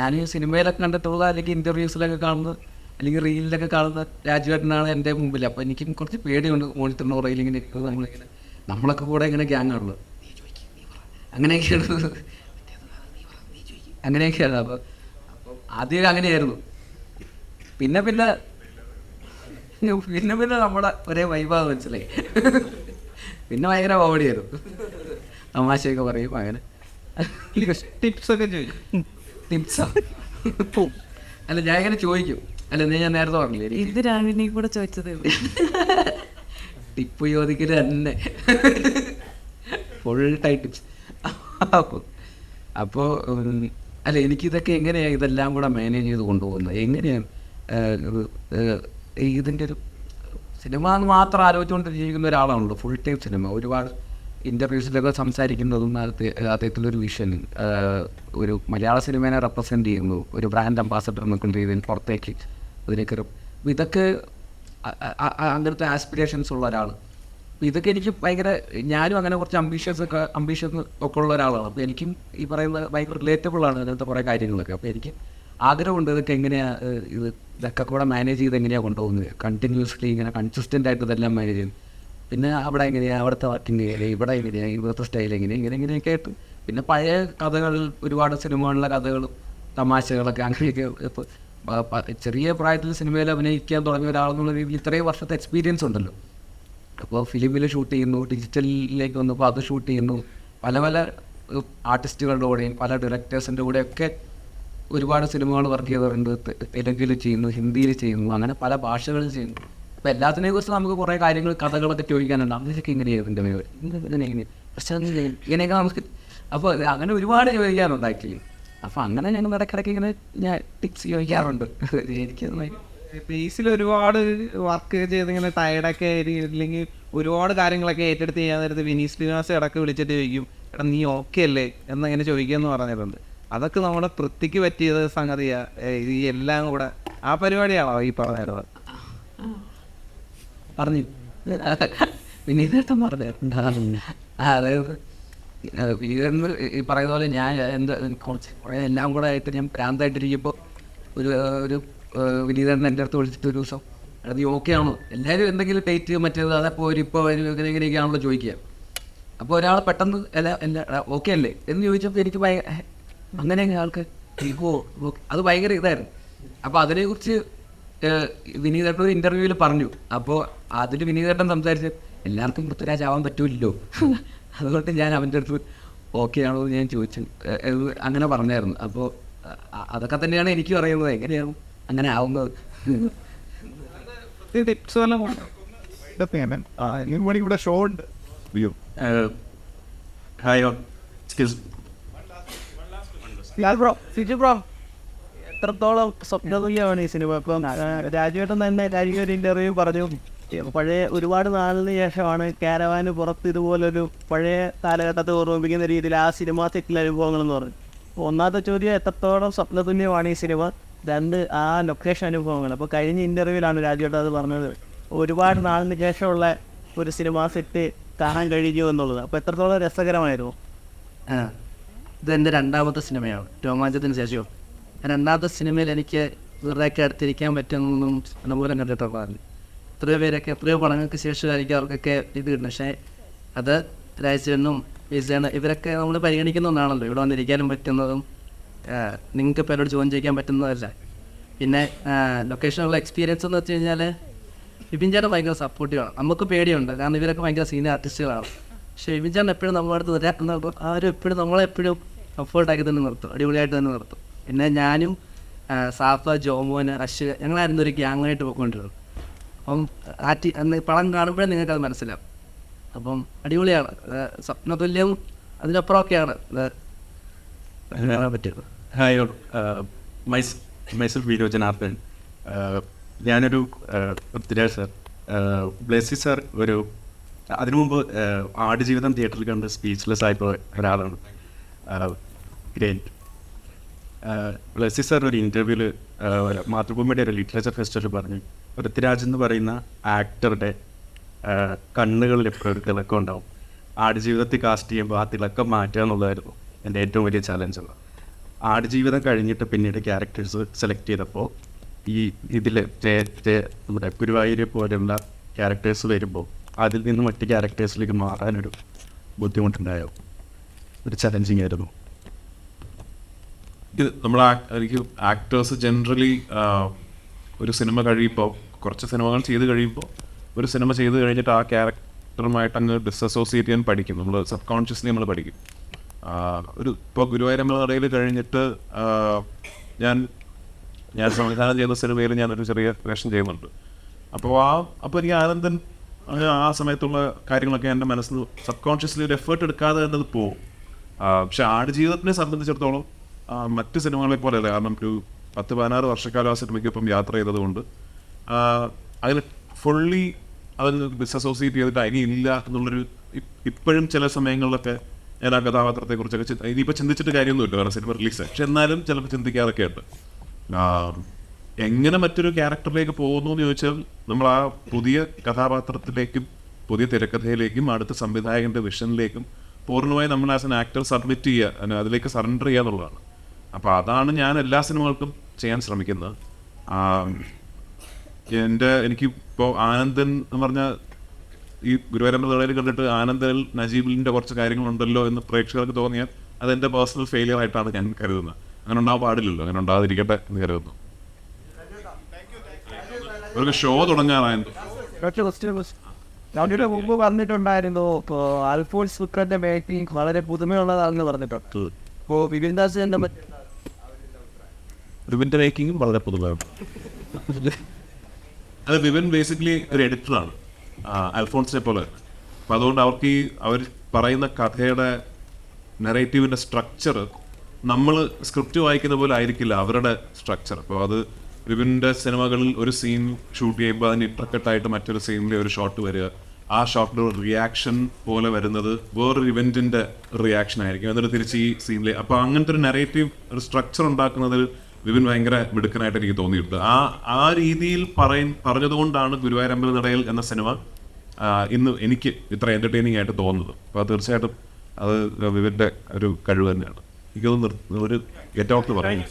ഞാൻ സിനിമയിലൊക്കെ കണ്ടിട്ടുള്ളത് അല്ലെങ്കിൽ ഇൻ്റർവ്യൂസിലൊക്കെ കാണുന്നത് അല്ലെങ്കിൽ റീലിലൊക്കെ കാണുന്ന രാജുവേട്ടനാണ് എൻ്റെ മുമ്പിൽ. അപ്പോൾ എനിക്കും കുറച്ച് പേടിയുണ്ട് മോണിറ്ററിൻ്റെ പുറകിൽ ഇങ്ങനെ ഇരിക്കുന്നത്. നമ്മളിങ്ങനെ നമ്മളൊക്കെ കൂടെ ഇങ്ങനെ ഗ്യാങ്ങാണല്ലോ, അങ്ങനെയൊക്കെയാണ് അങ്ങനെയൊക്കെയാണ്. അപ്പോൾ ആദ്യം അങ്ങനെയായിരുന്നു. പിന്നെ പിന്നെ പിന്നെ പിന്നെ നമ്മുടെ ഒരേ വൈബാന്ന് മനസ്സിലായി. പിന്നെ ഭയങ്കര കോമഡിയായിരുന്നു, തമാശയൊക്കെ പറയും. അങ്ങനെ ടിപ്സൊക്കെ ചോദിക്കും. ടിപ്സോ അല്ല, ഞാൻ ഇങ്ങനെ ചോദിക്കും. അല്ല ഞാൻ നേരത്തെ പറഞ്ഞില്ലേ ഇത് രാവിലെ കൂടെ ചോദിച്ചത് ടിപ്പ് ചോദിക്കല് തന്നെ ഫുൾ ടൈം ടിപ്സ്. അപ്പോൾ അല്ല എനിക്കിതൊക്കെ എങ്ങനെയാണ് ഇതെല്ലാം കൂടെ മാനേജ് ചെയ്ത് കൊണ്ടുപോകുന്നത്, എങ്ങനെയാണ് ഇതിൻ്റെ ഒരു സിനിമ എന്ന് മാത്രം ആലോചിച്ചുകൊണ്ട് ജീവിക്കുന്ന ഒരാളാണല്ലോ ഫുൾ ടൈം സിനിമ. ഒരുപാട് ഇൻ്റർവ്യൂസിലൊക്കെ സംസാരിക്കുന്നതും അദ്ദേഹത്തിലൊരു വിഷൻ, ഒരു മലയാള സിനിമേനെ റെപ്രസെൻ്റ് ചെയ്യുന്നു, ഒരു ബ്രാൻഡ് അംബാസഡർ എന്നൊക്കെ രീതിയിൽ പുറത്തേക്ക് അതിലേക്ക്. ഇതൊക്കെ അങ്ങനത്തെ ആസ്പിറേഷൻസ് ഉള്ള ഒരാൾ. അപ്പോൾ ഇതൊക്കെ എനിക്ക് ഭയങ്കര, ഞാനും അങ്ങനെ കുറച്ച് അംബീഷ്യസ് ഒക്കെ ഉള്ള ഒരാളാണ്. അപ്പോൾ എനിക്കും ഈ പറയുന്നത് ഭയങ്കര റിലേറ്റബിളാണ് അങ്ങനത്തെ കുറേ കാര്യങ്ങളൊക്കെ. അപ്പോൾ എനിക്ക് ആഗ്രഹമുണ്ട് ഇതൊക്കെ എങ്ങനെയാണ് ഇതൊക്കെ കൂടെ മാനേജ് ചെയ്ത് എങ്ങനെയാണ് കൊണ്ടുപോകുന്നത്, കണ്ടിന്യൂസ്ലി ഇങ്ങനെ കൺസിസ്റ്റൻ്റ് ആയിട്ട് ഇതെല്ലാം മാനേജ് ചെയ്യുന്നു. പിന്നെ അവിടെ എങ്ങനെയാണ്, അവിടുത്തെ വർക്കിംഗ് ഇവിടെ എങ്ങനെയാണ്, ഇവിടുത്തെ സ്റ്റൈൽ ഇങ്ങനെയൊക്കെ ആയിട്ട്. പിന്നെ പഴയ കഥകൾ, ഒരുപാട് സിനിമകളിലെ കഥകളും തമാശകളൊക്കെ അങ്ങനെയൊക്കെ. ഇപ്പോൾ ചെറിയ പ്രായത്തിൽ സിനിമയിൽ അഭിനയിക്കാൻ തുടങ്ങിയ ഒരാളെന്നുള്ള രീതിയിൽ ഇത്രയും വർഷത്തെ എക്സ്പീരിയൻസ് ഉണ്ടല്ലോ. അപ്പോൾ ഫിലിമിൽ ഷൂട്ട് ചെയ്യുന്നു, ഡിജിറ്റലിലേക്ക് വന്നപ്പോൾ അത് ഷൂട്ട് ചെയ്യുന്നു, പല പല ആർട്ടിസ്റ്റുകളുടെ കൂടെയും പല ഡയറക്ടേഴ്സിൻ്റെ കൂടെയൊക്കെ ഒരുപാട് സിനിമകൾ വർക്ക് ചെയ്തിട്ടുണ്ട്. തെലുങ്കിൽ ചെയ്യുന്നു, ഹിന്ദിയിൽ ചെയ്യുന്നു, അങ്ങനെ പല ഭാഷകളിൽ ചെയ്യുന്നു. അപ്പോൾ എല്ലാത്തിനെ കുറിച്ച് നമുക്ക് കുറേ കാര്യങ്ങൾ, കഥകളൊക്കെ ചോദിക്കാനുണ്ട്. അങ്ങനെയൊക്കെ എങ്ങനെയാണ് ഇതിൻ്റെ മേൽ എങ്ങനെ പ്രശ്നം ഇങ്ങനെയൊക്കെ നമുക്ക്. അപ്പോൾ അങ്ങനെ ഒരുപാട് ചോദിക്കാറുണ്ട് ആക്ച്വലി. അപ്പോൾ അങ്ങനെ ഞങ്ങൾ ഇടയ്ക്കിടയ്ക്ക് ഇങ്ങനെ ഞാൻ ടിപ്സ് ചോദിക്കാറുണ്ട്. എനിക്ക് ബേസിൽ ഒരുപാട് വർക്ക് ചെയ്തിങ്ങനെ ടയർഡൊക്കെ ഇല്ലെങ്കിൽ ഒരുപാട് കാര്യങ്ങളൊക്കെ ഏറ്റെടുത്ത് ചെയ്യാൻ നേരത്ത് വിനീത് ശ്രീനിവാസ് ഇടയ്ക്ക് വിളിച്ചിട്ട് ചോദിക്കും, എടാ നീ ഓക്കെ അല്ലേ എന്നങ്ങനെ ചോദിക്കുമെന്ന് പറഞ്ഞിട്ടുണ്ട്. അതൊക്കെ നമ്മുടെ പൃഥ്വിക്ക് പറ്റിയത് സംഗതിയാ. ഈ എല്ലാം കൂടെ ആ പരിപാടിയാണോ ഈ പറഞ്ഞിരുന്നത്? പറഞ്ഞു വിനീതേട്ടൻ പറഞ്ഞിട്ടുണ്ടാകും. അതായത് ഈ പറയുന്ന പോലെ ഞാൻ കുറച്ച് എല്ലാം കൂടെ ആയിട്ട് ഞാൻ ഭ്രാന്തായിട്ടിരിക്കുമ്പോൾ ഒരു വിനീതേട്ടൻ എൻ്റെ അടുത്ത് വിളിച്ചിട്ട് ഒരു ദിവസം, അത് ഓക്കെ ആണോ, എല്ലാവരും എന്തെങ്കിലും ഡേറ്റ് മറ്റേത് അതപ്പോൾ ഇപ്പോൾ ഇങ്ങനെയൊക്കെയാണല്ലോ ചോദിക്കുക. അപ്പോൾ ഒരാൾ പെട്ടെന്ന് ഓക്കെ അല്ലേ എന്ന് ചോദിച്ചപ്പോൾ എനിക്ക് അങ്ങനെയൊക്കെ ആൾക്ക് അത് ഭയങ്കര ഇതായിരുന്നു. അപ്പോൾ അതിനെക്കുറിച്ച് വിനീതേട്ടൻ ഒരു ഇൻ്റർവ്യൂവിൽ പറഞ്ഞു. അപ്പോൾ അതിൽ വിനീതേട്ടൻ സംസാരിച്ച് എല്ലാവർക്കും പൃഥ്വിരാജ് ആവാൻ പറ്റൂല്ലോ, അതുകൊണ്ട് ഞാൻ അവൻ്റെ അടുത്ത് ഓക്കെ ആണോ എന്ന് ഞാൻ ചോദിച്ചു. അങ്ങനെ പറഞ്ഞായിരുന്നു. അപ്പോൾ അതൊക്കെ തന്നെയാണ് എനിക്കും അറിയുന്നത്, എങ്ങനെയാണ് അങ്ങനെ ആവുന്നത്. ടിപ്സ് വല്ലതും കൊണ്ടോ? ഇവിടെ ഷോ ഉണ്ട്. ഹായ് സിജു ബ്രോ, എത്രത്തോളം സ്വപ്നതുല്യമാണ് ഈ സിനിമ? ഇപ്പം രാജുവേട്ടൻ തന്നെ രാജീവ് ഒരു ഇൻ്റർവ്യൂ പറഞ്ഞു, പഴയ ഒരുപാട് നാളിന് ശേഷമാണ് കാരവാന് പുറത്ത് ഇതുപോലൊരു പഴയ കാലഘട്ടത്തെ ഓർമ്മിപ്പിക്കുന്ന രീതിയിൽ ആ സിനിമ തെറ്റിലെ അനുഭവങ്ങളെന്ന് പറഞ്ഞു. അപ്പോൾ ഒന്നാമത്തെ ചോദ്യം, എത്രത്തോളം സ്വപ്നതുല്യമാണ് ഈ സിനിമ? 2, ആ ലൊക്കേഷൻ അനുഭവങ്ങൾ. അപ്പോൾ കഴിഞ്ഞ ഇൻ്റർവ്യൂവിലാണ് രാജുവേട്ടൻ അത് പറഞ്ഞത്, ഒരുപാട് നാളിന് ശേഷമുള്ള ഒരു സിനിമ സെറ്റ് കാണാൻ കഴിഞ്ഞു എന്നുള്ളത്. അപ്പോൾ എത്രത്തോളം രസകരമായിരുന്നു? ഇതെൻ്റെ 2ാമത്തെ സിനിമയാണ്, രോമാഞ്ചത്തിന് ശേഷവും. 2ാമത്തെ സിനിമയിൽ എനിക്ക് ഇവരുടെയൊക്കെ അടുത്തിരിക്കാൻ പറ്റുന്നൊന്നും നല്ലപോലെ കണ്ടിട്ടുള്ളതാണ്. എത്രയോ പടങ്ങൾക്ക് ശേഷമായിരിക്കും അവർക്കൊക്കെ ഇത് കിട്ടുന്നത്. പക്ഷേ അത് രാജേഷനും വിജയനും ഇവരൊക്കെ നമ്മൾ പരിഗണിക്കുന്ന ഒന്നാണല്ലോ, ഇവിടെ വന്നിരിക്കാനും പറ്റുന്നതും നിങ്ങൾക്ക് ഇപ്പോൾ എന്നോട് ജോയിൻ ചെയ്യാൻ പറ്റുന്നതല്ല. പിന്നെ ലൊക്കേഷനുള്ള എക്സ്പീരിയൻസ് എന്ന് വെച്ച് കഴിഞ്ഞാൽ വിപിൻ ചേട്ടൻ ഭയങ്കര സപ്പോർട്ടീവാണ്. നമുക്ക് പേടിയുണ്ട്, കാരണം ഇവരൊക്കെ ഭയങ്കര സീനിയർ ആർട്ടിസ്റ്റുകളാണ്. പക്ഷേ വിപിൻ ചേട്ടൻ എപ്പോഴും നമ്മുടെ അടുത്ത് വരാറുണ്ടാകുമ്പോൾ അവരെപ്പോഴും നമ്മളെപ്പോഴും കംഫർട്ടാക്കി തന്നെ നിർത്തും, അടിപൊളിയായിട്ട് തന്നെ നിർത്തും. പിന്നെ ഞാനും സാഫ, ജോമോന്, അശ്വ, ഞങ്ങളായിരുന്നു ഒരു ഗ്യാങ്ങായിട്ട് പോയിക്കൊണ്ടിരുന്നത്. അപ്പം പടം കാണുമ്പോഴേ നിങ്ങൾക്കത് മനസ്സിലാവും. അപ്പം അടിപൊളിയാണ്, സ്വപ്നതുല്യം അതിനപ്പുറമൊക്കെയാണ് പറയാൻ പറ്റിയത്. Hi myself video Janardhan. ഞാനൊരു പൃഥ്വിരാജ് സാർ, ബ്ലെസ്സി സാർ ഒരു അതിനു മുമ്പ് ആടുജീവിതം തിയേറ്ററിൽ കണ്ട് സ്പീച്ച്ലെസ് ആയിട്ടുള്ള ഒരാളാണ്. ഗ്രേറ്റ്. ബ്ലെസ്സി സാർ ഒരു ഇൻ്റർവ്യൂവിൽ മാതൃഭൂമിയുടെ ഒരു ലിറ്ററേച്ചർ ഫെസ്റ്റിവൽ പറഞ്ഞു, പൃഥ്വിരാജ് എന്ന് പറയുന്ന ആക്ടറുടെ കണ്ണുകളിൽ എപ്പോഴും ഒരു തിളക്കം ഉണ്ടാവും. ആടുജീവിതത്തിൽ കാസ്റ്റ് ചെയ്യുമ്പോൾ ആ തിളക്കം മാറ്റുക എന്നുള്ളതായിരുന്നു എൻ്റെ ഏറ്റവും വലിയ ചലഞ്ച്. ആടുജീവിതം കഴിഞ്ഞിട്ട് പിന്നീട് ക്യാരക്ടേഴ്സ് സെലക്ട് ചെയ്തപ്പോൾ ഈ ഇതിൽ നമ്മുടെ ഗുരുവായൂരെ പോലെയുള്ള ക്യാരക്ടേഴ്സ് വരുമ്പോൾ അതിൽ നിന്ന് മറ്റ് ക്യാരക്ടേഴ്സിലേക്ക് മാറാനൊരു ബുദ്ധിമുട്ടുണ്ടായോ? ഒരു ചലഞ്ചിങ് ആയിരുന്നു. ഇത് നമ്മൾ എനിക്ക് ആക്ടേഴ്സ് ജനറലി ഒരു സിനിമ കഴിയുമ്പോൾ, കുറച്ച് സിനിമകൾ ചെയ്ത് കഴിയുമ്പോൾ, ഒരു സിനിമ ചെയ്ത് കഴിഞ്ഞിട്ട് ആ ക്യാരക്ടറുമായിട്ട് അങ്ങ് ഡിസസോസിയേറ്റ് ചെയ്യാൻ പഠിക്കും. നമ്മൾ സബ് കോൺഷ്യസ്ലി നമ്മൾ പഠിക്കും. ഇപ്പോൾ ഗുരുവായൂരമ്പലനടയിൽ കഴിഞ്ഞിട്ട് ഞാൻ സംവിധാനം ചെയ്യുന്ന സിനിമയിൽ ഞാനൊരു ചെറിയ വേഷം ചെയ്യുന്നുണ്ട്. അപ്പോൾ എനിക്ക് ആനന്ദൻ ആ സമയത്തുള്ള കാര്യങ്ങളൊക്കെ എൻ്റെ മനസ്സിൽ സബ് കോൺഷ്യസ്ലി ഒരു എഫേർട്ട് എടുക്കാതെ എന്നത് പോകും. പക്ഷെ ആടുജീവിതത്തിനെ സംബന്ധിച്ചിടത്തോളം മറ്റ് സിനിമകളെ പോലെയല്ല. കാരണം ഒരു 10-16 വർഷക്കാലം ആ സിനിമയ്ക്കൊപ്പം യാത്ര ചെയ്തതുകൊണ്ട് അതിൽ ഫുള്ളി അതിന് ഡിസസോസിയേറ്റ് ചെയ്തിട്ട് അതിനില്ല എന്നുള്ളൊരു, ഇപ്പോഴും ചില സമയങ്ങളിലൊക്കെ ഞാൻ ആ കഥാപാത്രത്തെക്കുറിച്ചൊക്കെ ഇനിയിപ്പോൾ ചിന്തിച്ചിട്ട് കാര്യമൊന്നുമില്ല, കാരണം സിനിമ റിലീസായി. പക്ഷെ എന്നാലും ചിലപ്പോൾ ചിന്തിക്കാറൊക്കെ ഉണ്ട്. എങ്ങനെ മറ്റൊരു ക്യാരക്ടറിലേക്ക് പോകുന്നു എന്ന് ചോദിച്ചാൽ, നമ്മൾ ആ പുതിയ കഥാപാത്രത്തിലേക്കും പുതിയ തിരക്കഥയിലേക്കും അടുത്ത സംവിധായകൻ്റെ വിഷനിലേക്കും പൂർണ്ണമായി നമ്മൾ ആസ് എൻ ആക്ടർ സബ്മിറ്റ് ചെയ്യുക, അതിലേക്ക് സറണ്ടർ ചെയ്യുക എന്നുള്ളതാണ്. അപ്പോൾ അതാണ് ഞാൻ എല്ലാ സിനിമകൾക്കും ചെയ്യാൻ ശ്രമിക്കുന്നത്. എനിക്കിപ്പോൾ ആനന്ദൻ എന്ന് പറഞ്ഞാൽ ഈ ഗുരുവായൂരമ്പലനടയിൽ കണ്ടിട്ട് ആനന്ദനിൽ നജീബിലിൻ്റെ കുറച്ച് കാര്യങ്ങളുണ്ടല്ലോ എന്ന് പ്രേക്ഷകർക്ക് തോന്നിയാൽ അതെൻ്റെ പേഴ്സണൽ ഫെയിലിയർ ആയിട്ടാണ് ഞാൻ കരുതുന്നത്. അങ്ങനെ ഉണ്ടാകാൻ പാടില്ലല്ലോ, അങ്ങനെ ഉണ്ടാകാതിരിക്കട്ടെ എന്ന് കരുതുന്നു. അവർക്ക് ഷോ തുടങ്ങാനായിരുന്നു. ഞങ്ങളുടെ മുമ്പ് പറഞ്ഞിട്ടുണ്ടായിരുന്നു, ഇപ്പോൾ അൽഫോൺസ് പുത്രന്റെ മേക്കിംഗ് വളരെ പുതുമയുള്ളതാണെന്ന് പറഞ്ഞിട്ടുണ്ട്. ഇപ്പോൾ വിപിൻ ദാസിന്റെ വിപിൻ്റെ മേക്കിങ്ങും വളരെ പുതുമയാണ്. അത് വിപിൻ ബേസിക്കലി ഒരു എഡിറ്ററാണ്, അൽഫോൺസിനെ പോലെ. അപ്പോൾ അതുകൊണ്ട് അവർ പറയുന്ന കഥയുടെ നെറേറ്റീവിൻ്റെ സ്ട്രക്ചർ നമ്മൾ സ്ക്രിപ്റ്റ് വായിക്കുന്ന പോലെ ആയിരിക്കില്ല അവരുടെ സ്ട്രക്ചർ. അപ്പോൾ അത് വിപിൻ്റെ സിനിമകളിൽ ഒരു സീൻ ഷൂട്ട് ചെയ്യുമ്പോൾ അതിന് ഇൻട്രക്കട്ടായിട്ട് മറ്റൊരു സീനിലെ ഒരു ഷോട്ട് വരിക, ആ ഷോട്ടിൻ്റെ ഒരു റിയാക്ഷൻ പോലെ വരുന്നത് വേറൊരു ഇവൻറ്റിൻ്റെ റിയാക്ഷൻ ആയിരിക്കും, എന്നിട്ട് തിരിച്ച് ഈ സീനിലെ. അപ്പോൾ അങ്ങനത്തെ ഒരു നെറേറ്റീവ് ഒരു സ്ട്രക്ചർ ഉണ്ടാക്കുന്നതിൽ വിപിൻ ഭയങ്കര മിടുക്കനായിട്ട് എനിക്ക് തോന്നിയിട്ടുണ്ട്. ആ രീതിയിൽ പറഞ്ഞതുകൊണ്ടാണ് ഗുരുവായൂരമ്പലനടയിൽ എന്ന സിനിമ ഇന്ന് എനിക്ക് ഇത്ര എൻ്റർടൈനിങ് ആയിട്ട് തോന്നുന്നത്. അപ്പോൾ തീർച്ചയായിട്ടും അത് വിപിൻ്റെ ഒരു കഴിവ് തന്നെയാണ്. എനിക്കത് ഒരു ഗെറ്റ് ഔട്ട് പറയാം.